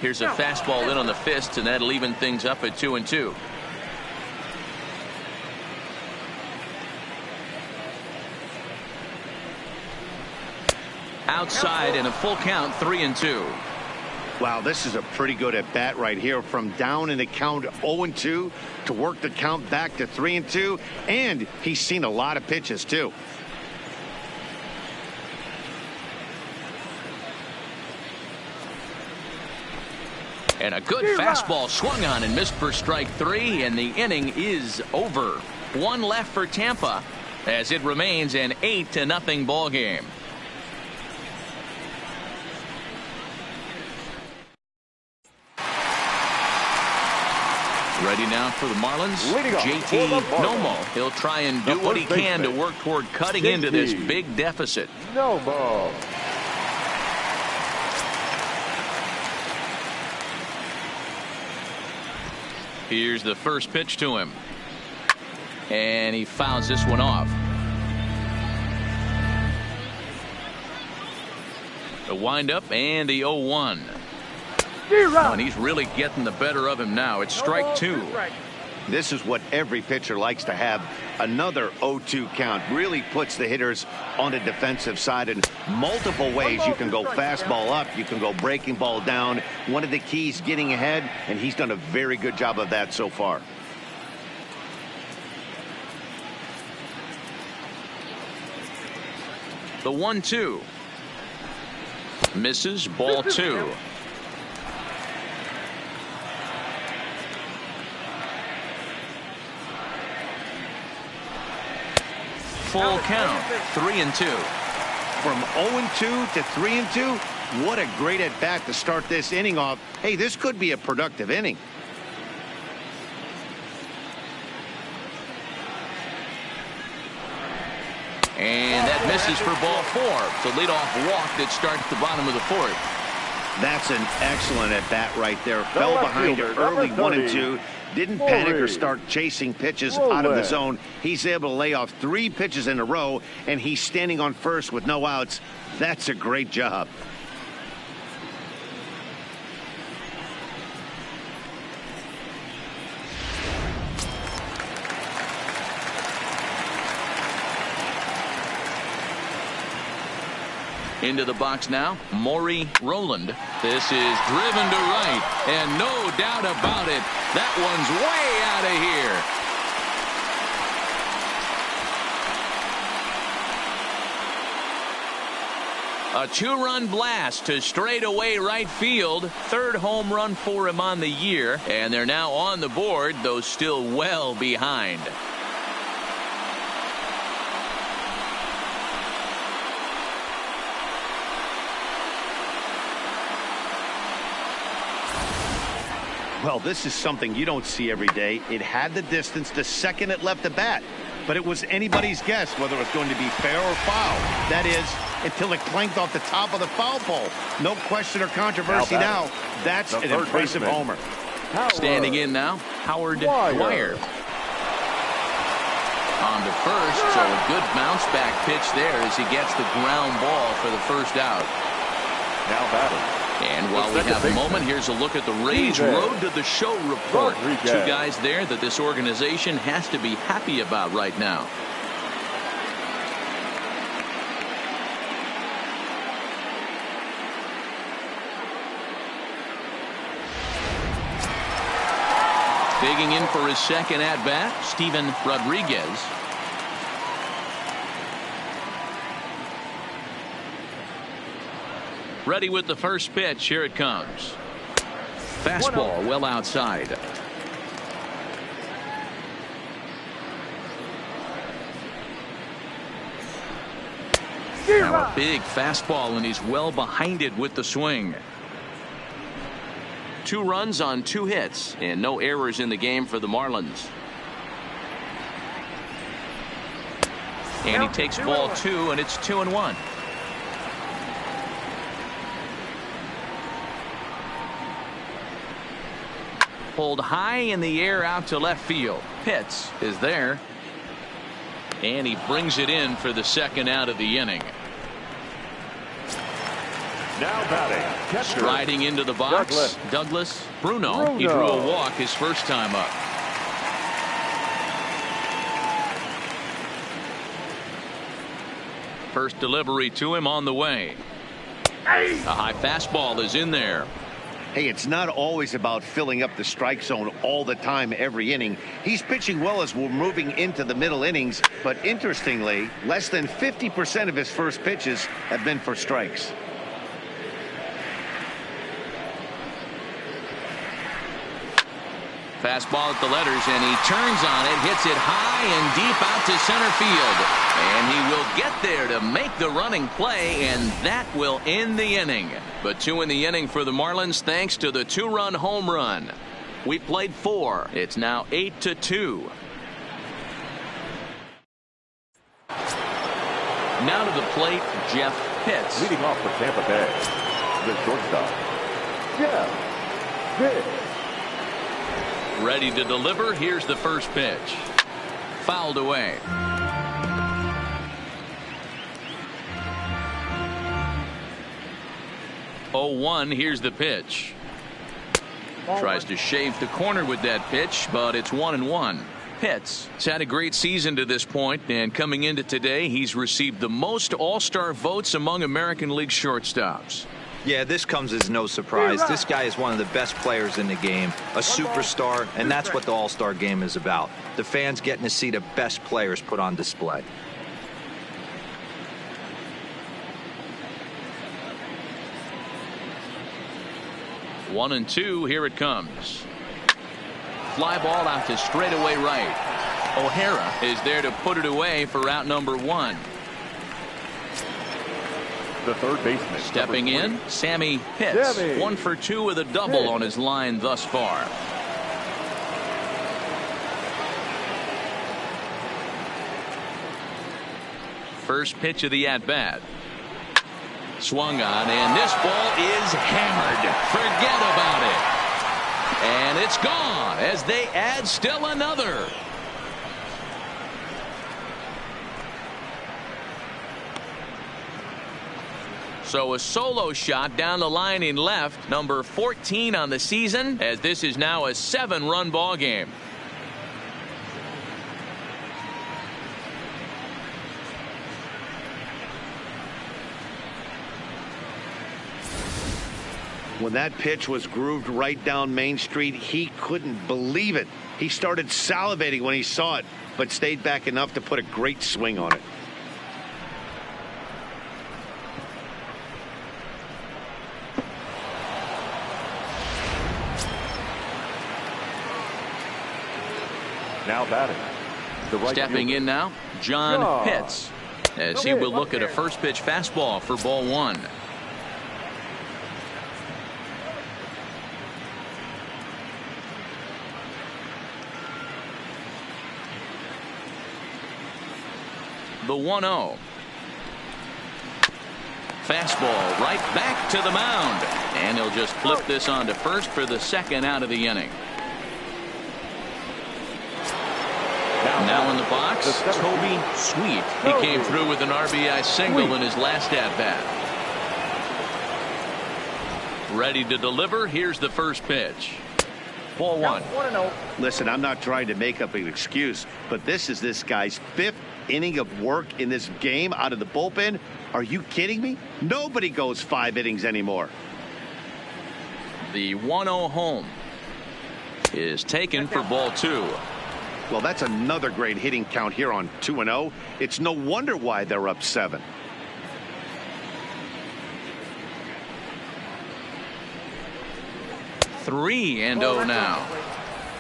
Here's a fastball in on the fist, and that'll even things up at 2-2. Outside and a full count, 3-2. Wow, this is a pretty good at bat right here. From down in the count 0-2 to work the count back to 3-2, and he's seen a lot of pitches too. And a good fastball swung on and missed for strike 3, and the inning is over. 1 left for Tampa as it remains an 8-0 ball game. Ready now for the Marlins, Leading off JT for the Marlins. Nomo. He'll try and do The what he first can to baseman, work toward cutting JT into this big deficit. Nomo. Here's the first pitch to him. And he fouls this one off. The windup and the 0-1. And he's really getting the better of him now. It's strike two. This is what every pitcher likes to have. Another 0-2 count really puts the hitters on the defensive side in multiple ways. You can go fastball up, you can go breaking ball down. One of the keys, getting ahead, and he's done a very good job of that so far. The 1-2. Misses, ball two. Full count, 3-2. From 0-2 to 3-2, what a great at bat to start this inning off. Hey, this could be a productive inning. And that misses for ball four. The leadoff walk that starts the bottom of the fourth. That's an excellent at bat right there. Fell left behind fielder, it early, number 1-2. Didn't panic or start chasing pitches out of the zone. He's able to lay off 3 pitches in a row, and he's standing on first with no outs. That's a great job. Into the box now, Maury Rowland. This is driven to right, and no doubt about it, that one's way out of here. A 2-run blast to straightaway right field. 3rd home run for him on the year, and they're now on the board, though still well behind. Well, this is something you don't see every day. It had the distance the second it left the bat, but it was anybody's guess whether it was going to be fair or foul. That is, until it clanked off the top of the foul pole. No question or controversy now. That's an impressive homer. Standing in now, Howard Dwyer. On to first, so a good bounce back pitch there as he gets the ground ball for the first out. Now batting. And while we have a moment, here's a look at the Rays Road to the Show report. 2 guys there that this organization has to be happy about right now. Digging in for his second at-bat, Steven Rodriguez. Ready with the first pitch. Here it comes. Fastball well outside. Now a big fastball, and he's well behind it with the swing. 2 runs on 2 hits, and no errors in the game for the Marlins. And he takes ball 2, and it's 2-1. Pulled high in the air out to left field. Pitts is there. And he brings it in for the second out of the inning. Now batting, catcher. Riding into the box, Douglas Bruno. He drew a walk his first time up. First delivery to him on the way. A high fastball is in there. Hey, it's not always about filling up the strike zone all the time every inning. He's pitching well as we're moving into the middle innings, but interestingly, less than 50% of his first pitches have been for strikes. Fastball at the letters, and he turns on it, hits it high and deep out to center field. And he will get there to make the running play, and that will end the inning. But 2 in the inning for the Marlins thanks to the 2-run home run. We played 4. It's now 8-2. Now to the plate, Jeff Pitts. Leading off for Tampa Bay, the shortstop, Jeff Pitts. Ready to deliver. Here's the first pitch. Fouled away. 0-1. Here's the pitch. Tries to shave the corner with that pitch, but it's 1-1. Pitts has had a great season to this point, and coming into today, he's received the most All-Star votes among American League shortstops. Yeah, this comes as no surprise. This guy is one of the best players in the game, a superstar, and that's what the All-Star game is about. The fans getting to see the best players put on display. One and two, here it comes. Fly ball out to straightaway right. O'Hara is there to put it away for out number 1. The third baseman. Stepping in, Sammy Pitts. Sammy 1 for 2 with a double Pitts on his line thus far. First pitch of the at-bat. Swung on, and this ball is hammered. Forget about it. And it's gone as they add still another. So a solo shot down the line in left, number 14 on the season, as this is now a 7-run ball game. When that pitch was grooved right down Main Street, he couldn't believe it. He started salivating when he saw it, but stayed back enough to put a great swing on it. Now batting. The right Stepping fielder. in now, John Pitts, as he will look at a first pitch fastball for ball 1. The 1-0. Fastball right back to the mound. And he'll just flip this on to first for the second out of the inning. Now in the box, Toby Sweet. He came through with an RBI single in his last at-bat. Ready to deliver. Here's the first pitch. Ball 1. Listen, I'm not trying to make up an excuse, but this is this guy's 5th inning of work in this game out of the bullpen. Are you kidding me? Nobody goes 5 innings anymore. The 1-0 home is taken for ball 2. Well, that's another great hitting count here on 2-0. It's no wonder why they're up 7. Three and 0 now.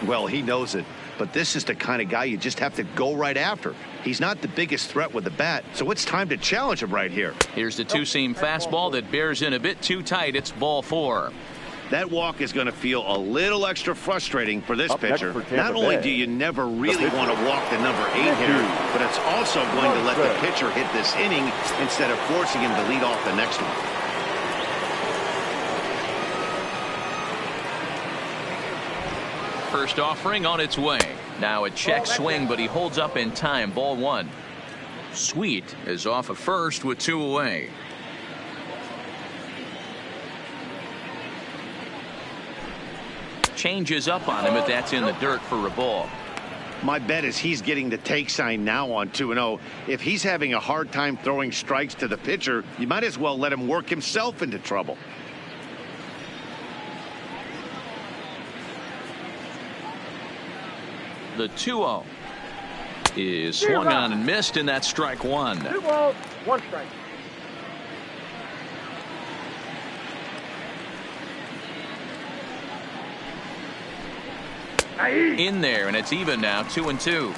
Well, he knows it, but this is the kind of guy you just have to go right after. He's not the biggest threat with the bat, so it's time to challenge him right here. Here's the two-seam fastball that bears in a bit too tight. It's ball 4. That walk is going to feel a little extra frustrating for this pitcher. Not only do you never really want to walk the number 8 hitter, but it's also going to let the pitcher hit this inning instead of forcing him to lead off the next one. First offering on its way. Now a check swing, but he holds up in time. Ball 1. Sweet is off of first with 2 away. Changes up on him, but that's in the dirt for a ball. My bet is he's getting the take sign now on 2-0. If he's having a hard time throwing strikes to the pitcher, you might as well let him work himself into trouble. The 2-0 is swung on and missed, and that's strike 1. 2 balls, 1 strike. In there, and it's even now, 2-2.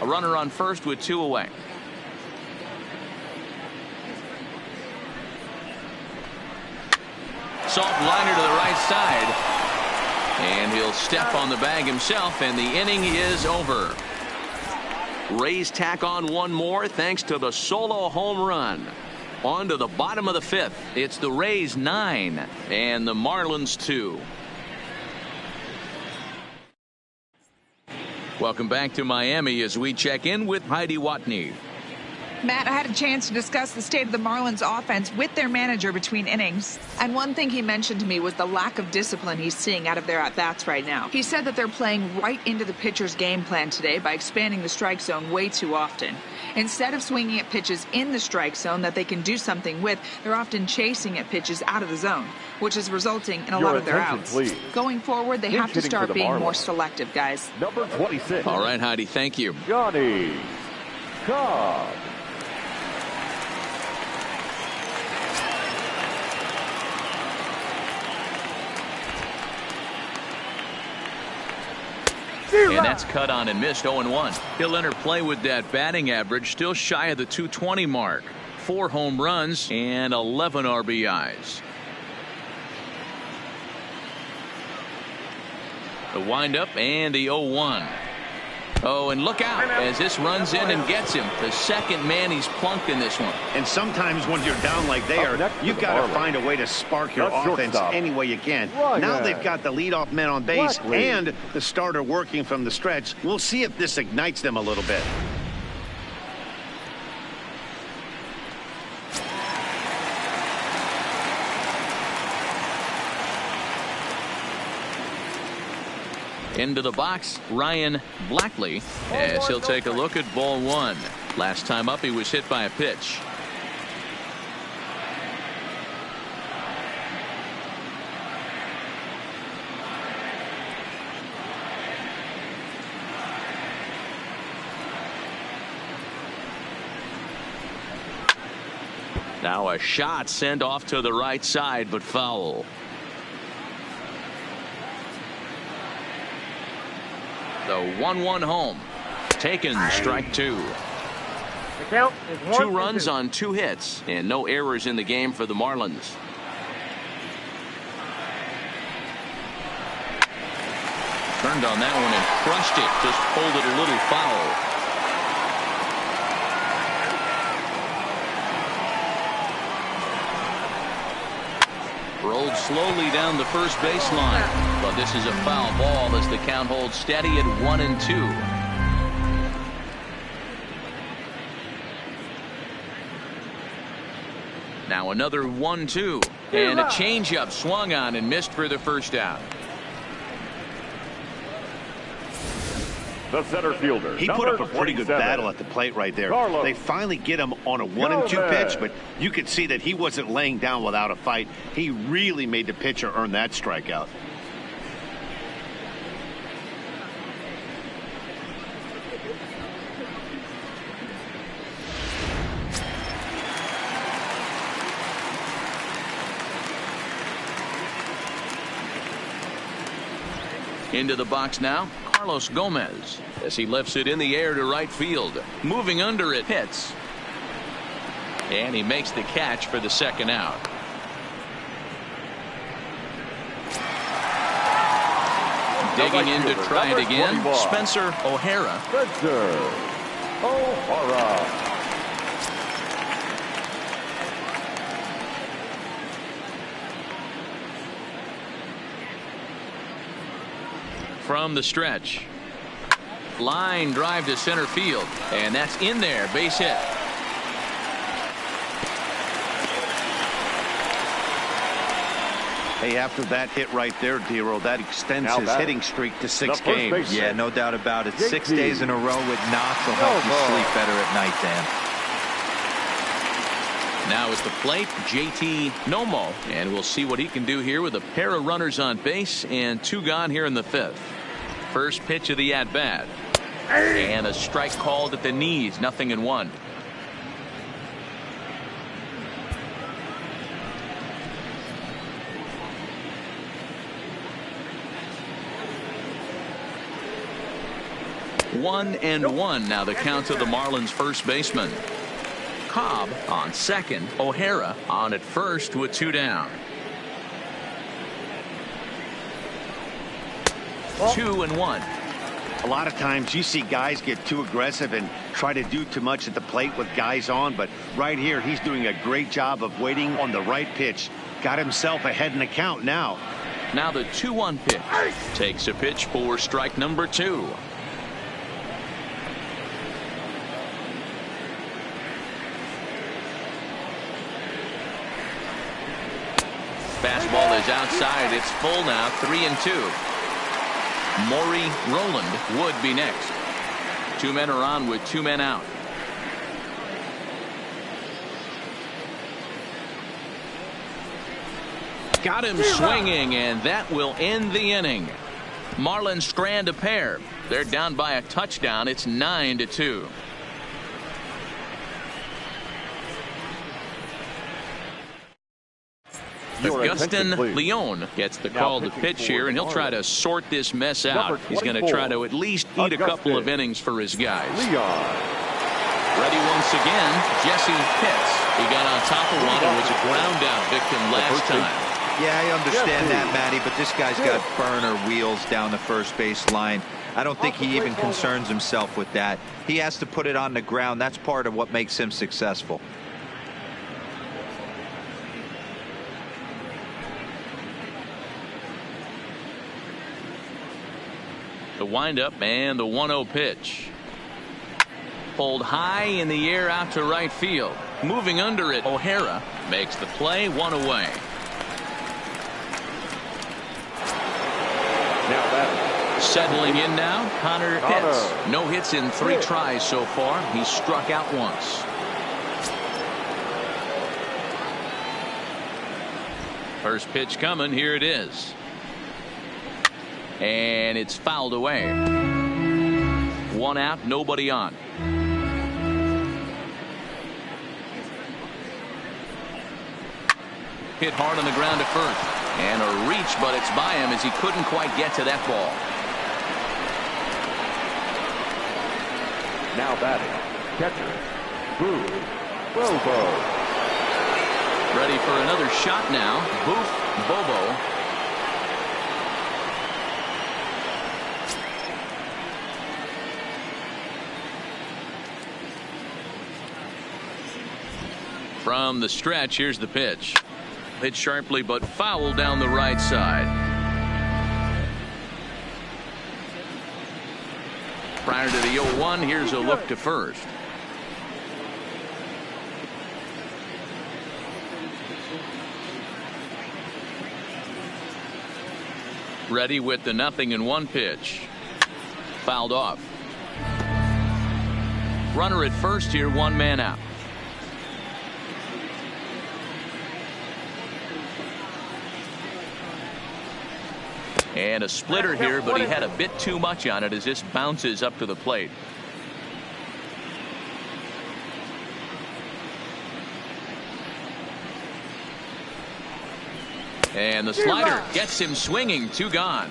A runner on first with 2 away. Soft liner to the right side. And he'll step on the bag himself, and the inning is over. Rays tack on one more thanks to the solo home run. On to the bottom of the fifth. It's the Rays 9 and the Marlins 2. Welcome back to Miami as we check in with Heidi Watney. Matt, I had a chance to discuss the state of the Marlins offense with their manager between innings. And one thing he mentioned to me was the lack of discipline he's seeing out of their at-bats right now. He said that they're playing right into the pitcher's game plan today by expanding the strike zone way too often. Instead of swinging at pitches in the strike zone that they can do something with, they're often chasing at pitches out of the zone, which is resulting in a lot of their outs. Please. Going forward, they have to start being more selective, guys. Number 26. All right, Heidi, thank you. Johnny Cobb. And that's cut on and missed. 0-1. He'll enter play with that batting average still shy of the 220 mark. 4 home runs and 11 RBIs. The windup and the 0-1. Oh, and look out as this runs in and gets him. The second man he's plunked in this one. And sometimes when you're down like they are, you've got to find a way to spark your offense any way you can. Now they've got the leadoff man on base and the starter working from the stretch. We'll see if this ignites them a little bit. Into the box, Ryan Blackley, as he'll take a look at ball 1. Last time up, he was hit by a pitch. Now a shot sent off to the right side, but foul. The 1-1 home. Taken, strike 2. The count is 1-2. 2 runs on 2 hits and no errors in the game for the Marlins. Turned on that one and crushed it. Just pulled it a little foul. Rolled slowly down the first baseline, but this is a foul ball as the count holds steady at 1-2. Now another 1-2, and a changeup swung on and missed for the first out. The center fielder. He put up a pretty good battle at the plate right there. They finally get him on a 1-2 pitch, but you could see that he wasn't laying down without a fight. He really made the pitcher earn that strikeout. Into the box now, Carlos Gomez, as he lifts it in the air to right field. Moving under it, hits. And he makes the catch for the second out. Digging in to try it again, Spencer O'Hara. Spencer O'Hara. From the stretch. Line drive to center field, and that's in there. Base hit. Hey, after that hit right there, Dero, that extends his hitting streak to 6 games. Yeah, no doubt about it. 6 days in a row with knocks will help you sleep better at night, Dan. Now is the plate, JT Nomo, and we'll see what he can do here with a pair of runners on base and 2 gone here in the 5th. First pitch of the at-bat. And a strike called at the knees, 0-1. One and one now the count to the Marlins first baseman. Cobb on second, O'Hara on at first with 2 down. 2-1. A lot of times you see guys get too aggressive and try to do too much at the plate with guys on, but right here he's doing a great job of waiting on the right pitch. Got himself ahead in the count now. Now the 2-1 pitch. Takes a pitch for strike number 2. Fastball is outside. It's full now. 3-2. Maury Rowland would be next. 2 men are on with 2 men out. Got him swinging, and that will end the inning. Marlins strand a pair. They're down by a touchdown. It's 9-2. Augustin Leon gets the call to pitch here, and he'll try to sort this mess out. He's going to try to at least eat a couple of innings for his guys. Ready once again, Jesse Pitts. He got on top of one and was a ground out victim last time. Yeah, I understand that, Matty, but this guy's got burner wheels down the first base line. I don't think he even concerns himself with that. He has to put it on the ground. That's part of what makes him successful. The windup and the 1-0 pitch. Pulled high in the air out to right field. Moving under it, O'Hara makes the play, 1 away. Settling in now, Connor Hits. No hits in 3 tries so far. He's struck out once. First pitch coming. Here it is. And it's fouled away. 1 out, nobody on. Hit hard on the ground to first. And a reach, but it's by him as he couldn't quite get to that ball. Now batting, catcher, Booth Bobo. Ready for another shot now. Booth Bobo. From the stretch, here's the pitch. Hit sharply but foul down the right side. Prior to the 0-1, here's a look to first. Ready with the 0-1 pitch. Fouled off. Runner at first here, 1 man out. And a splitter here, but he had a bit too much on it as this bounces up to the plate. And the slider gets him swinging. 2 gone.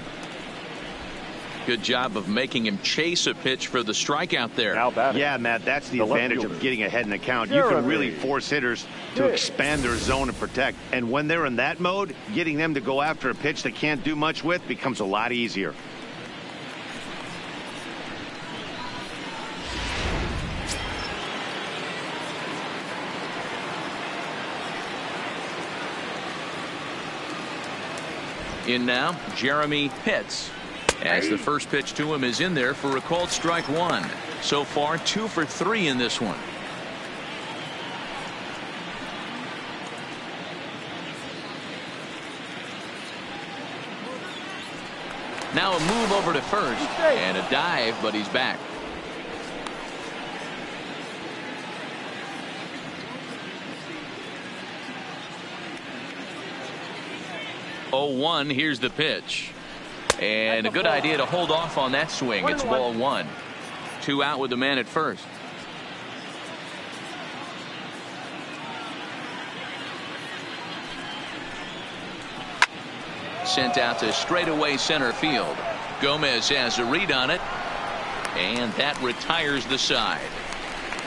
Good job of making him chase a pitch for the strikeout there. Yeah, Matt, that's the advantage of getting ahead in the count. You can really force hitters to expand their zone and protect. And when they're in that mode, getting them to go after a pitch they can't do much with becomes a lot easier. In now, Jeremy Pitts. As the first pitch to him is in there for a called strike 1. So far 2 for 3 in this one. Now a move over to first and a dive, but he's back. Oh, 0-1, here's the pitch. And a good idea to hold off on that swing. It's ball 1. 2 out with the man at first. Sent out to straightaway center field. Gomez has a read on it. And that retires the side.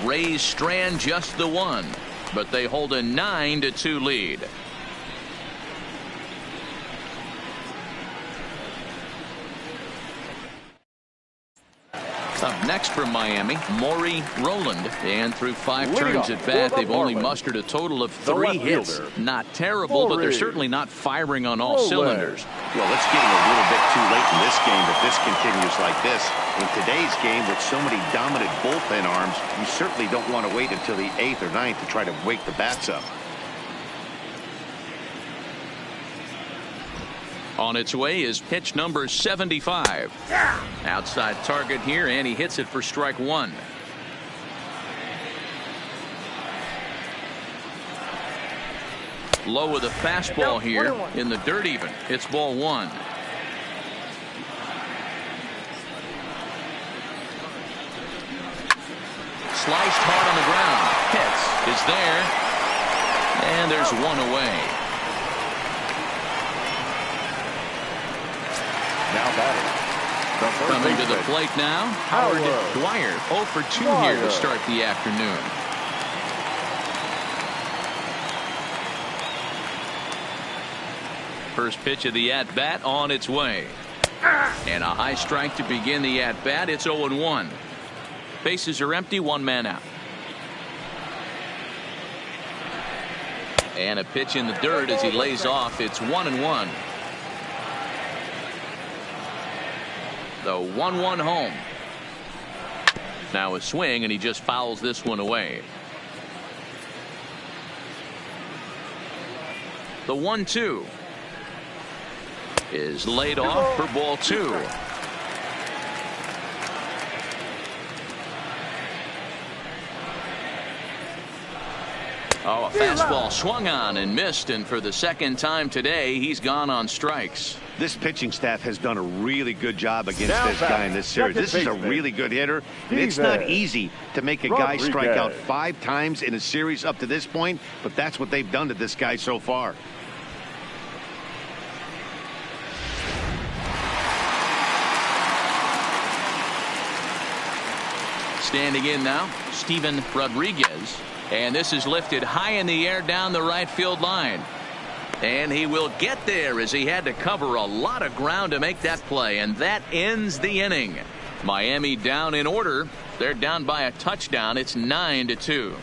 Rays strand just the 1. But they hold a 9-2 lead. Up next from Miami, Maury Rowland. And through 5 turns at bat, they've only mustered a total of 3 hits. Not terrible, but they're certainly not firing on all cylinders. Well, let's get him a little bit too late in this game if this continues like this. In today's game, with so many dominant bullpen arms, you certainly don't want to wait until the 8th or 9th to try to wake the bats up. On its way is pitch number 75. Outside target here, and he hits it for strike 1. Low with a fastball here in the dirt even. It's ball 1. Sliced hard on the ground. Hits is there. And there's 1 away. Now batting. Coming to the plate now, Howard Dwyer. 0 for 2 here to start the afternoon. First pitch of the at-bat on its way. And a high strike to begin the at-bat. It's 0-1. Bases are empty, 1 man out. And a pitch in the dirt as he lays off. It's 1-1. The 1-1 home. Now a swing, and he just fouls this one away. The 1-2 is laid off for ball 2. Oh, a fastball swung on and missed, and for the second time today, he's gone on strikes. This pitching staff has done a really good job against this guy in this series. This is a really good hitter. It's not easy to make a guy strike out 5 times in a series up to this point, but that's what they've done to this guy so far. Standing in now, Steven Rodriguez. And this is lifted high in the air down the right field line. And he will get there as he had to cover a lot of ground to make that play. And that ends the inning. Miami down in order. They're down by a touchdown. It's 9-2.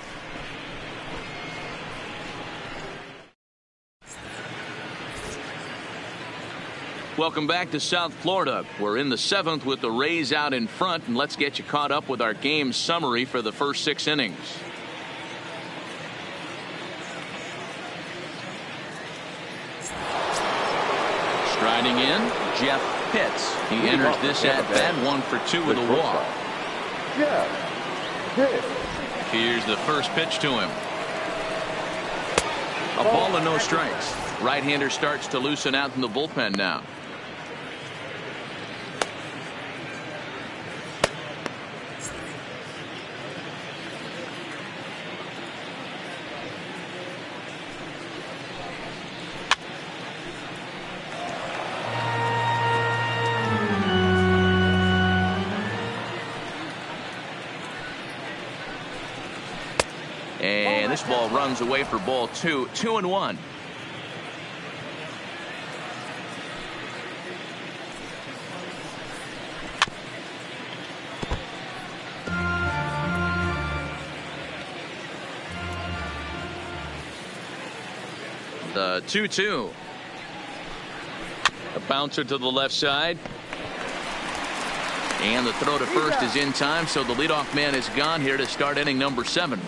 Welcome back to South Florida. We're in the 7th with the Rays out in front. And let's get you caught up with our game summary for the first 6 innings. Striding in, Jeff Pitts. He enters this at-bat 1 for 2 with a walk. Here's the first pitch to him. A ball and no strikes. Right-hander starts to loosen out in the bullpen now. And this ball runs away for ball 2. 2-1. The 2-2. A bouncer to the left side. And the throw to first is in time, so the leadoff man is gone here to start inning number 7.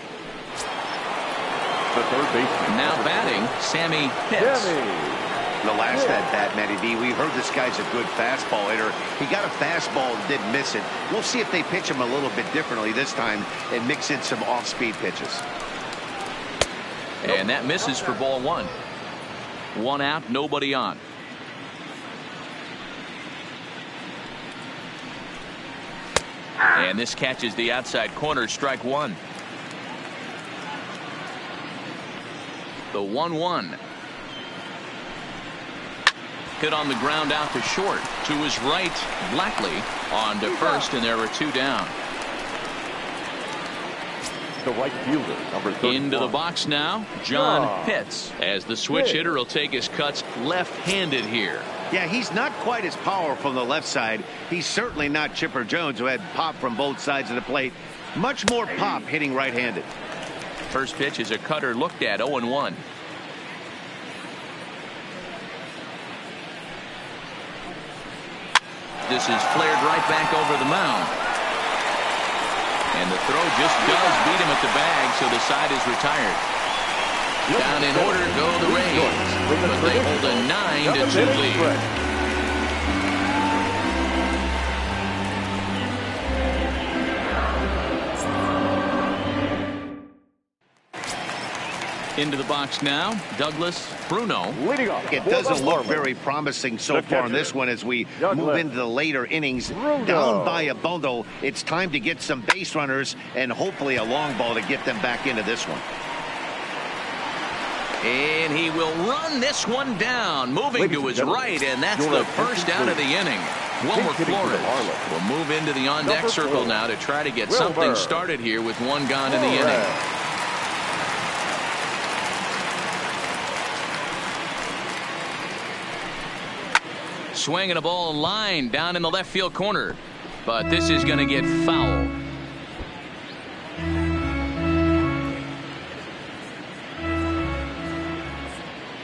The third baseman. Now batting, Sammy Pitts. The last at-bat, Matty D, we heard this guy's a good fastball hitter. He got a fastball and did miss it. We'll see if they pitch him a little bit differently this time and mix in some off-speed pitches. And that misses for ball 1. 1 out, nobody on. And this catches the outside corner, strike 1. The 1-1. Hit on the ground out to short. To his right, Blackley on to first, and there are 2 down. The right fielder, number 31. Into the box now, John Pitts. As the switch hitter will take his cuts left-handed here. Yeah, he's not quite as powerful from the left side. He's certainly not Chipper Jones, who had pop from both sides of the plate. Much more pop hitting right-handed. First pitch is a cutter looked at, 0-1. This is flared right back over the mound. And the throw just does beat him at the bag, so the side is retired. Down in order go the Rays, but they hold a 9-2 lead. Into the box now, Douglas Bruno. It doesn't look very promising so far in this one as we move into the later innings. Down by a bundle, it's time to get some base runners and hopefully a long ball to get them back into this one. And he will run this one down, moving to his right, and that's the first out of the inning. Wilmer Flores will move into the on-deck circle now to try to get something started here with one gone in the inning. Swinging a ball line down in the left field corner, but this is going to get foul.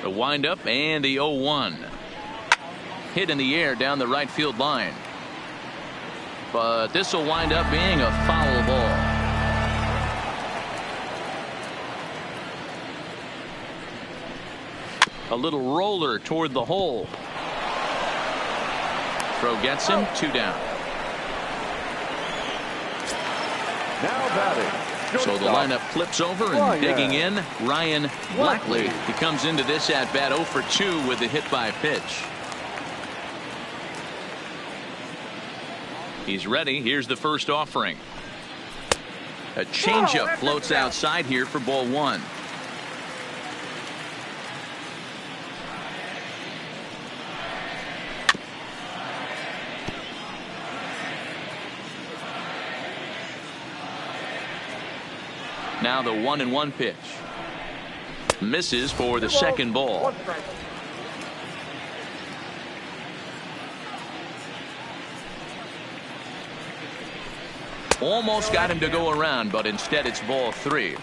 The windup and the 0-1. Hit in the air down the right field line, but this will wind up being a foul ball. A little roller toward the hole. Throw gets him, 2 down. Now batting. So the lineup flips over and digging in, Ryan Blackley. He comes into this at bat 0 for 2 with the hit by pitch. He's ready. Here's the first offering. A changeup floats outside here for ball 1. Now the 1-1 pitch. Misses for the second ball. Almost got him to go around, but instead it's ball 3.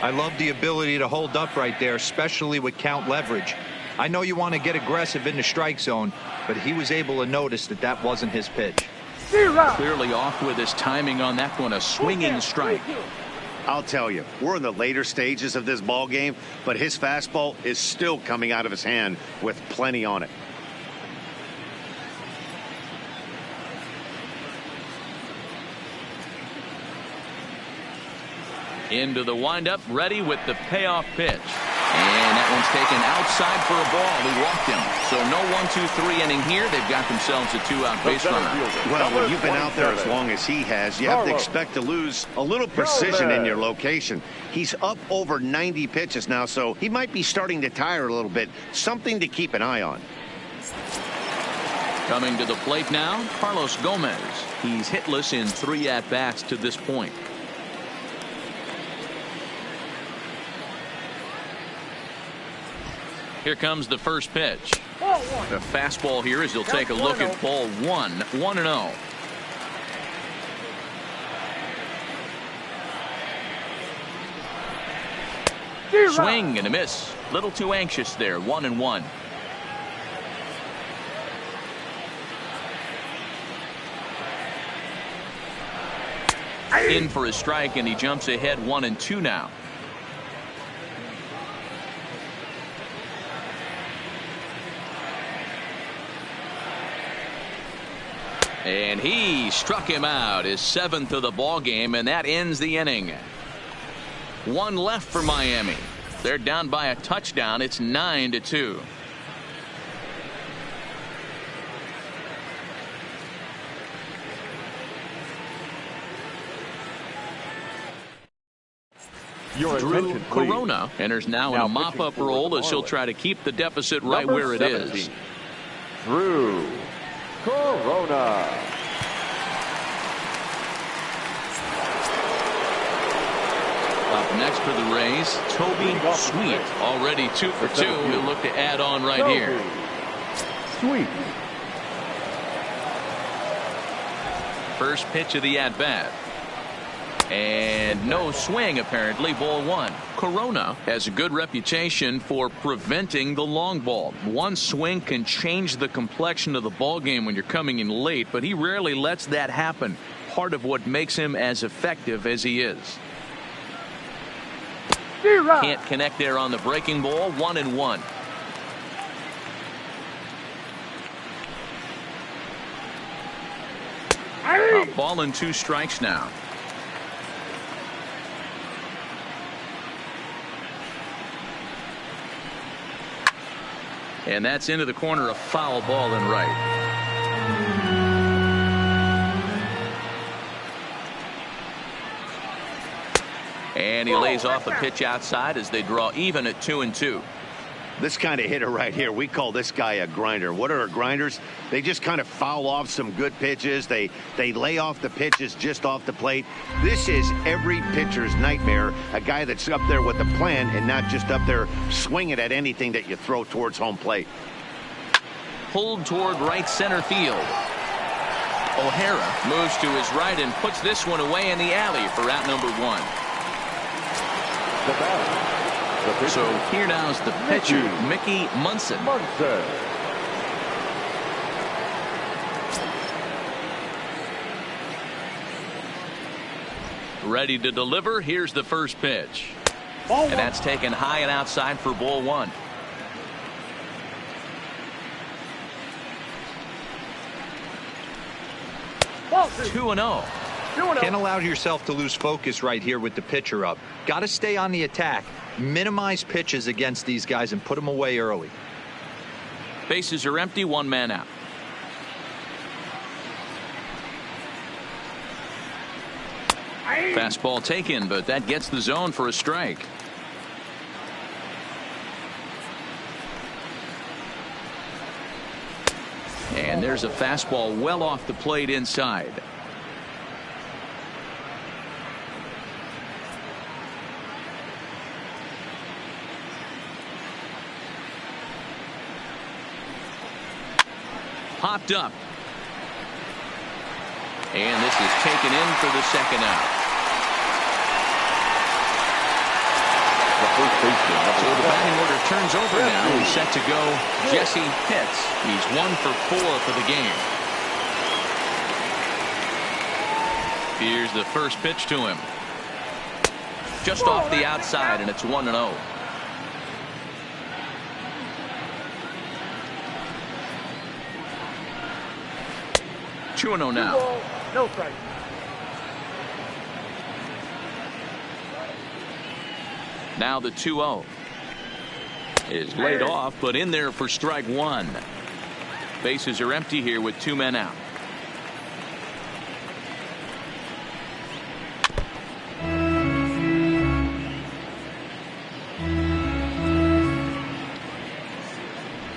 I love the ability to hold up right there, especially with count leverage. I know you want to get aggressive in the strike zone, but he was able to notice that that wasn't his pitch. Clearly off with his timing on that one, a swinging strike. I'll tell you, we're in the later stages of this ball game, but his fastball is still coming out of his hand with plenty on it. Into the windup, ready with the payoff pitch. And that one's taken outside for a ball. He walked him. So no 1-2-3 inning here. They've got themselves a 2-out base runner. Well, when you've been out there as long as he has, you have to expect to lose a little precision in your location. He's up over 90 pitches now, so he might be starting to tire a little bit. Something to keep an eye on. Coming to the plate now, Carlos Gomez. He's hitless in 3 at-bats to this point. Here comes the first pitch. The fastball here as he'll take a look at ball 1. 1-0. Swing and a miss. Little too anxious there. 1-1. In for a strike, and he jumps ahead 1-2 now. And he struck him out, his 7th of the ball game, and that ends the inning. 1 left for Miami. They're down by a touchdown. It's 9-2. Drew Corona enters now in a mop-up role as he'll try to keep the deficit right where it is. Drew Corona. Up next for the Rays, Toby Sweet, already 2 for 2. He'll look to add on right here. Sweet. First pitch of the at-bat. And no swing, apparently. Ball one. Corona has a good reputation for preventing the long ball. One swing can change the complexion of the ball game when you're coming in late, but he rarely lets that happen. Part of what makes him as effective as he is. Can't connect there on the breaking ball. 1-1. A ball and 2 strikes now. And that's into the corner, a foul ball and right. And he lays off a pitch outside as they draw even at 2-2. This kind of hitter right here, we call this guy a grinder. What are grinders? They just kind of foul off some good pitches. They lay off the pitches just off the plate. This is every pitcher's nightmare. A guy that's up there with a plan and not just up there swinging at anything that you throw towards home plate. Pulled toward right center field. O'Hara moves to his right and puts this one away in the alley for out number 1. So here now's the pitcher, Mickey Munson. Ready to deliver. Here's the first pitch. And that's taken high and outside for ball 1. Ball 2-0. Can't allow yourself to lose focus right here with the pitcher up. Got to stay on the attack. Minimize pitches against these guys and put them away early. Bases are empty. 1 man out. Fastball taken, but that gets the zone for a strike. And there's a fastball well off the plate inside. Popped up. And this is taken in for the second out. So the batting order turns over now. He's set to go Jesse Pitts. He's 1 for 4 for the game. Here's the first pitch to him. Just off the outside, and it's 1-0. Now. No strike. Now the 2-0 is laid off, but in there for strike 1. Bases are empty here with 2 men out.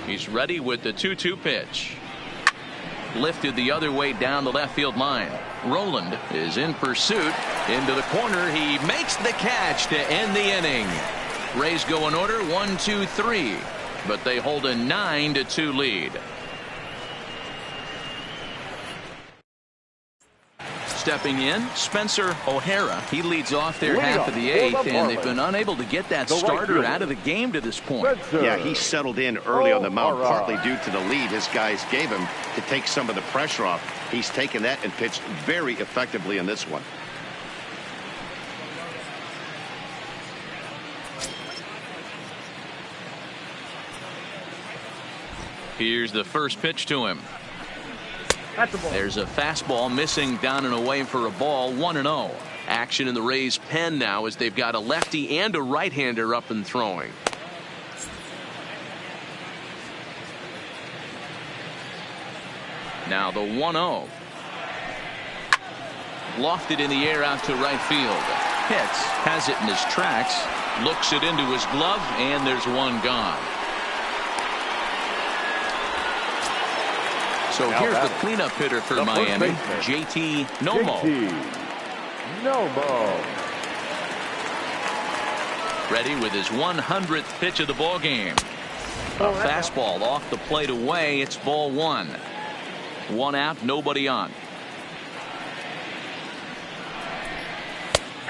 He's ready with the 2-2 pitch. Lifted the other way down the left field line. Roland is in pursuit. Into the corner. He makes the catch to end the inning. Rays go in order 1-2-3, but they hold a 9-2 lead. Stepping in, Spencer O'Hara. He leads off their half of the 8th, and they've been unable to get that starter out of the game to this point. Yeah, he settled in early on the mound, partly due to the lead his guys gave him to take some of the pressure off. He's taken that and pitched very effectively in this one. Here's the first pitch to him. There's a fastball missing down and away for a ball. 1-0. Action in the Rays pen now as they've got a lefty and a right-hander up and throwing. Now the 1-0. Lofted in the air out to right field. Pitts has it in his tracks. Looks it into his glove, and there's one gone. So here's the cleanup hitter for Miami, JT Nomo. Ready with his 100th pitch of the ball game. A fastball off the plate away. It's ball one. One out, nobody on.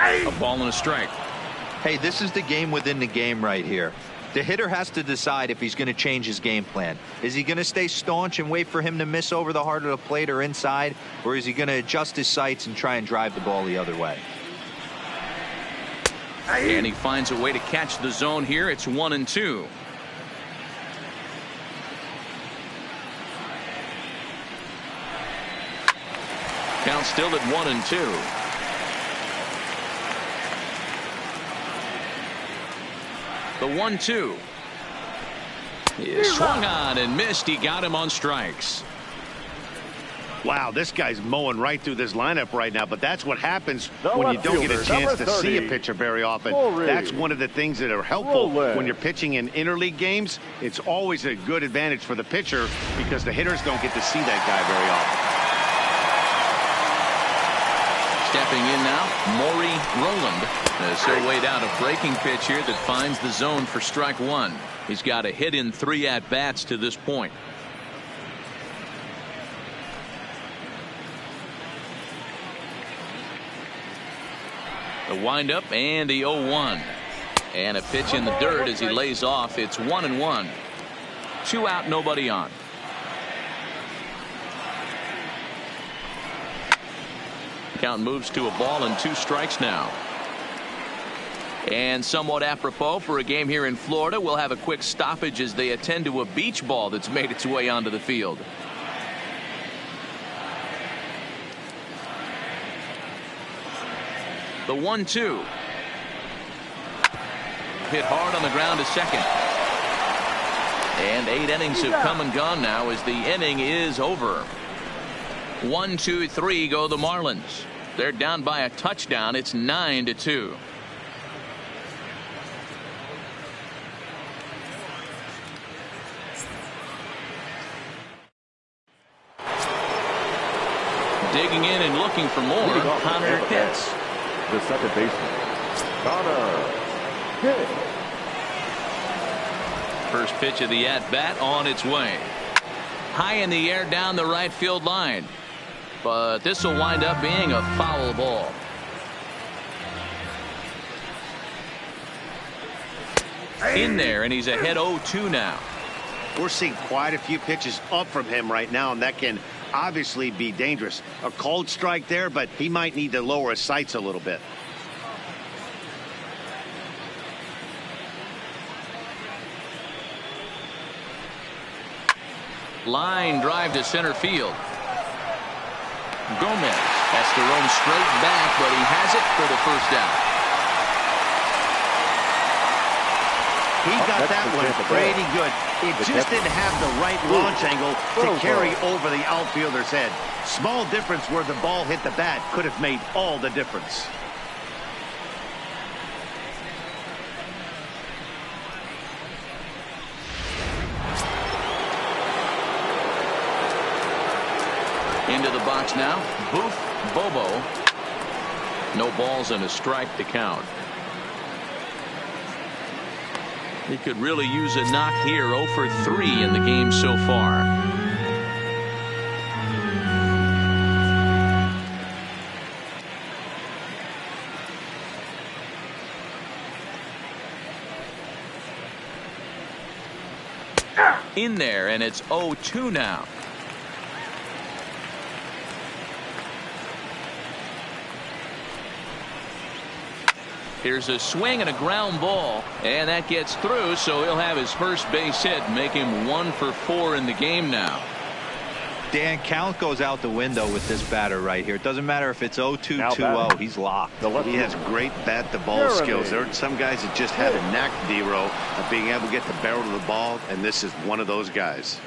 A ball and a strike. Hey, this is the game within the game right here. The hitter has to decide if he's going to change his game plan. Is he going to stay staunch and wait for him to miss over the heart of the plate or inside, or is he going to adjust his sights and try and drive the ball the other way? And he finds a way to catch the zone here. It's 1-2. Count still at 1-2. The 1-2 is swung on and missed. He got him on strikes. Wow, this guy's mowing right through this lineup right now, but that's what happens The when you left don't get a fielder, chance number to see a 30, pitcher very often. Rory. That's one of the things that are helpful Roller. when you're pitching in interleague games. It's always a good advantage for the pitcher because the hitters don't get to see that guy very often. Stepping in now, Maury Rowland. So weighed out a breaking pitch here that finds the zone for strike one. He's got a hit in 3 at-bats to this point. The windup and the 0-1. And a pitch in the dirt as he lays off. It's 1-1. 2 out, nobody on. Count moves to a ball and 2 strikes now. And somewhat apropos for a game here in Florida, we'll have a quick stoppage as they attend to a beach ball that's made its way onto the field. The 1-2. Hit hard on the ground to second. And 8 innings have come and gone now as the inning is over. 1, 2, 3 go the Marlins. They're down by a touchdown. It's 9-2. Digging in and looking for more. Connor hits. The second baseman, Connor hit. First pitch of the at-bat on its way. High in the air down the right field line. But this will wind up being a foul ball. In there, and he's ahead 0-2 now. We're seeing quite a few pitches up from him right now, and that can obviously be dangerous. A cold strike there, but he might need to lower his sights a little bit. Line drive to center field. Gomez has to roam straight back, but he has it for the first out. He got that one pretty good. It just didn't have the right launch angle to carry over the outfielder's head. Small difference where the ball hit the bat could have made all the difference. Into the box now, Boof Bobo. No balls and a strike to count. He could really use a knock here. 0 for 3 in the game so far. In there, and it's 0-2 now. Here's a swing and a ground ball, and that gets through, so he'll have his first base hit, make him 1 for 4 in the game now. Dan, count goes out the window with this batter right here. It doesn't matter if it's 0-2, 2-0. He's locked. He has great bat-to-ball skills. There are some guys that just have a knack, D-Row, of being able to get the barrel of the ball, and this is one of those guys.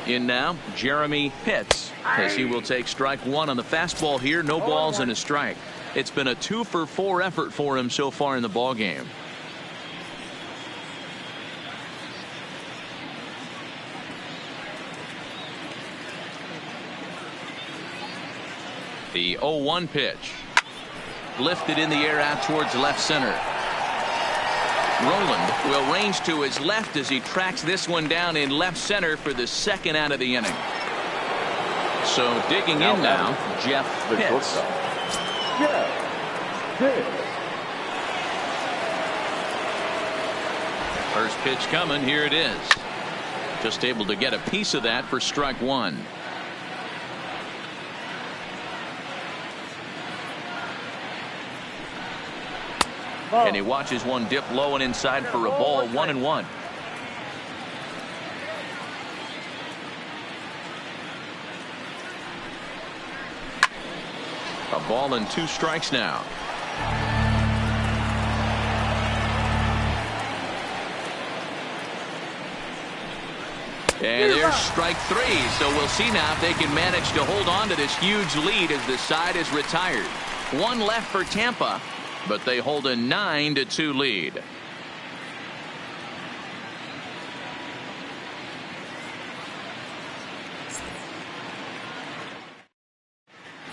In now, Jeremy Pitts, as he will take strike one on the fastball here. No balls and a strike. It's been a 2 for 4 effort for him so far in the ball game. The 0-1 pitch. Lifted in the air out towards left center. Roland will range to his left as he tracks this one down in left center for the second out of the inning. So digging in now, Jeff Pitts. First pitch coming. Here it is. Just able to get a piece of that for strike one. And he watches one dip low and inside for a ball. 1-1. A ball and 2 strikes now. And there's strike 3. So we'll see now if they can manage to hold on to this huge lead as the side is retired. One left for Tampa, but they hold a 9-2 lead.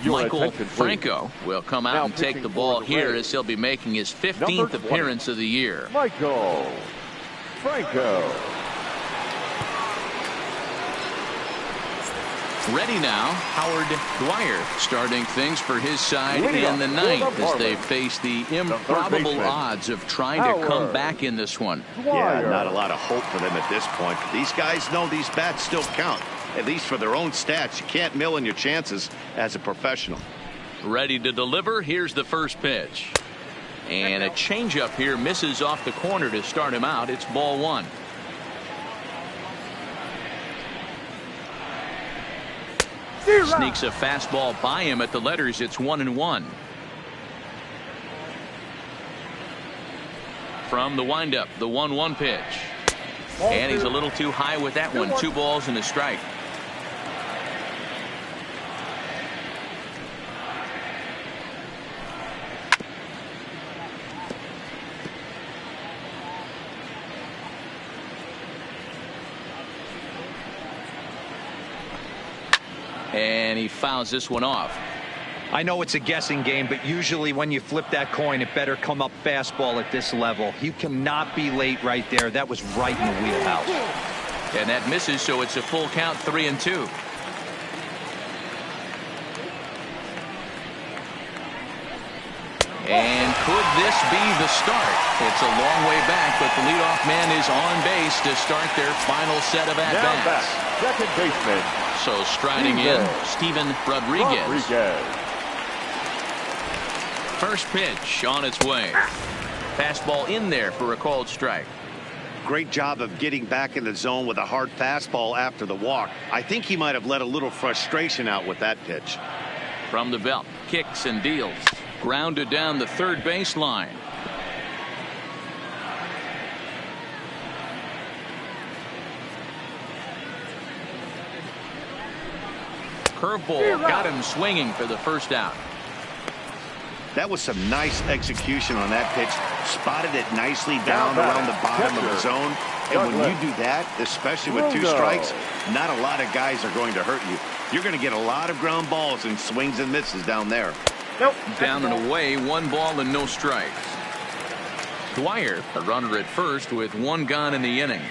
Michael Franco will come out and take the ball here as he'll be making his 15th appearance of the year. Michael Franco. Ready now, Howard Dwyer starting things for his side in the ninth as they face the improbable odds of trying to come back in this one. Yeah, not a lot of hope for them at this point. These guys know these bats still count, at least for their own stats. You can't mill in your chances as a professional. Ready to deliver. Here's the first pitch. And a changeup here misses off the corner to start him out. It's ball 1. Sneaks a fastball by him at the letters. It's 1-1. From the windup, the 1-1 pitch. And he's a little too high with that one. 2 balls and a strike. And he fouls this one off. I know it's a guessing game, but usually when you flip that coin, it better come up fastball at this level. You cannot be late right there. That was right in the wheelhouse. And that misses, so it's a full count, 3-2. And could this be the start? It's a long way back, but the leadoff man is on base to start their final set of at-bats. Second baseman. So striding in, Steven Rodriguez. First pitch on its way. Fastball in there for a called strike. Great job of getting back in the zone with a hard fastball after the walk. I think he might have let a little frustration out with that pitch. From the belt, kicks and deals. Grounded down the third baseline. Curveball got him swinging for the first out. That was some nice execution on that pitch. Spotted it nicely down around the bottom of the zone. And when you do that, especially with 2 strikes, not a lot of guys are going to hurt you. You're going to get a lot of ground balls and swings and misses down there. Down and away, 1 ball and no strikes. Dwyer, a runner at first with 1 gone in the inning.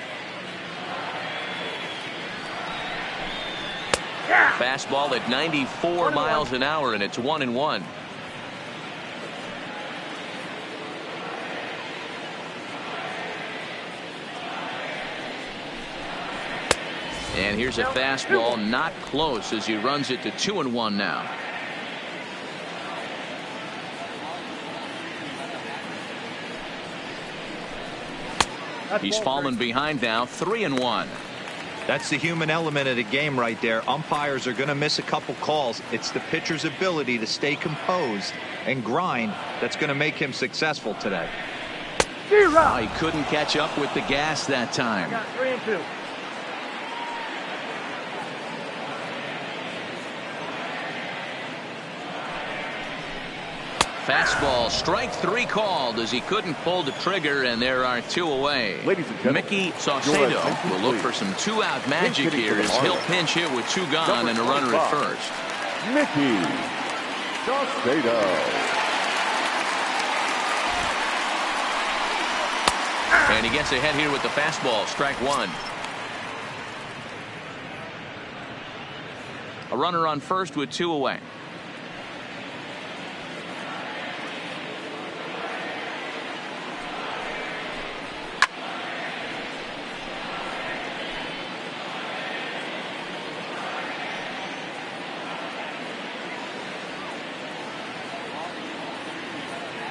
Fastball at 94 miles an hour, and it's 1-1. And here's a fastball not close as he runs it to 2-1 now. He's fallen behind now, 3-1. That's the human element of the game right there. Umpires are going to miss a couple calls. It's the pitcher's ability to stay composed and grind that's going to make him successful today. Oh, he couldn't catch up with the gas that time. 3-2. Fastball, strike 3 called as he couldn't pull the trigger, and there are 2 away. Mickey Saucedo will look for some 2-out magic here as he'll pinch hit with 2 gone and a runner at first. Mickey And he gets ahead here with the fastball. Strike one. A runner on first with two away.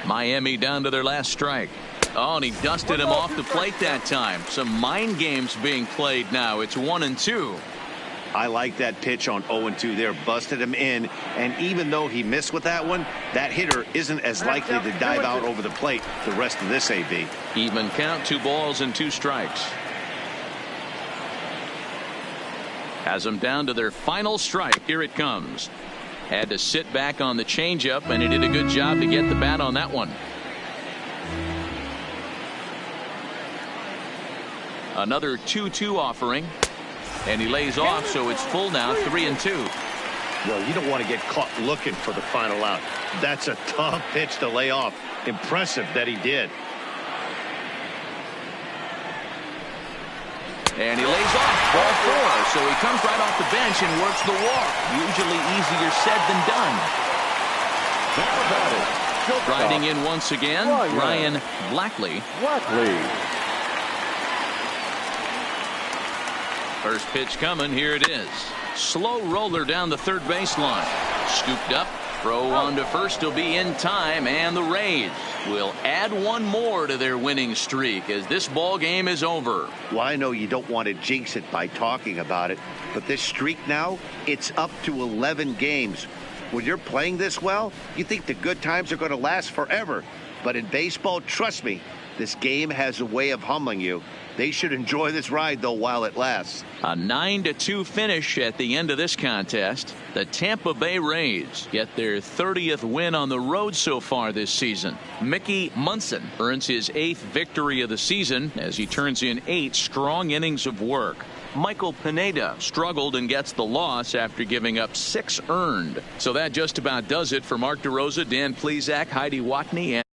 Miami down to their last strike. Oh, and he dusted him off the plate that time. Some mind games being played now. It's 1-2. I like that pitch on 0-2 there. Busted him in. And even though he missed with that one, that hitter isn't as likely to dive out over the plate the rest of this AB. Even count, 2 balls and 2 strikes. Has them down to their final strike. Here it comes. Had to sit back on the changeup, and he did a good job to get the bat on that one. Another 2-2 offering, and he lays off, so it's full now, 3-2. Well, you don't want to get caught looking for the final out. That's a tough pitch to lay off. Impressive that he did. And he lays off, ball 4, so he comes right off the bench and works the walk. Usually easier said than done. Riding in once again, Ryan Blackley. First pitch coming. Here it is. Slow roller down the third baseline. Scooped up. Throw on to first will be in time, and the Rays will add one more to their winning streak as this ball game is over. Well, I know you don't want to jinx it by talking about it, but this streak now, it's up to 11 games. When you're playing this well, you think the good times are going to last forever. But in baseball, trust me, this game has a way of humbling you. They should enjoy this ride, though, while it lasts. A 9-2 finish at the end of this contest. The Tampa Bay Rays get their 30th win on the road so far this season. Mickey Munson earns his 8th victory of the season as he turns in 8 strong innings of work. Michael Pineda struggled and gets the loss after giving up 6 earned. So that just about does it for Mark DeRosa, Dan Plesac, Heidi Watney, and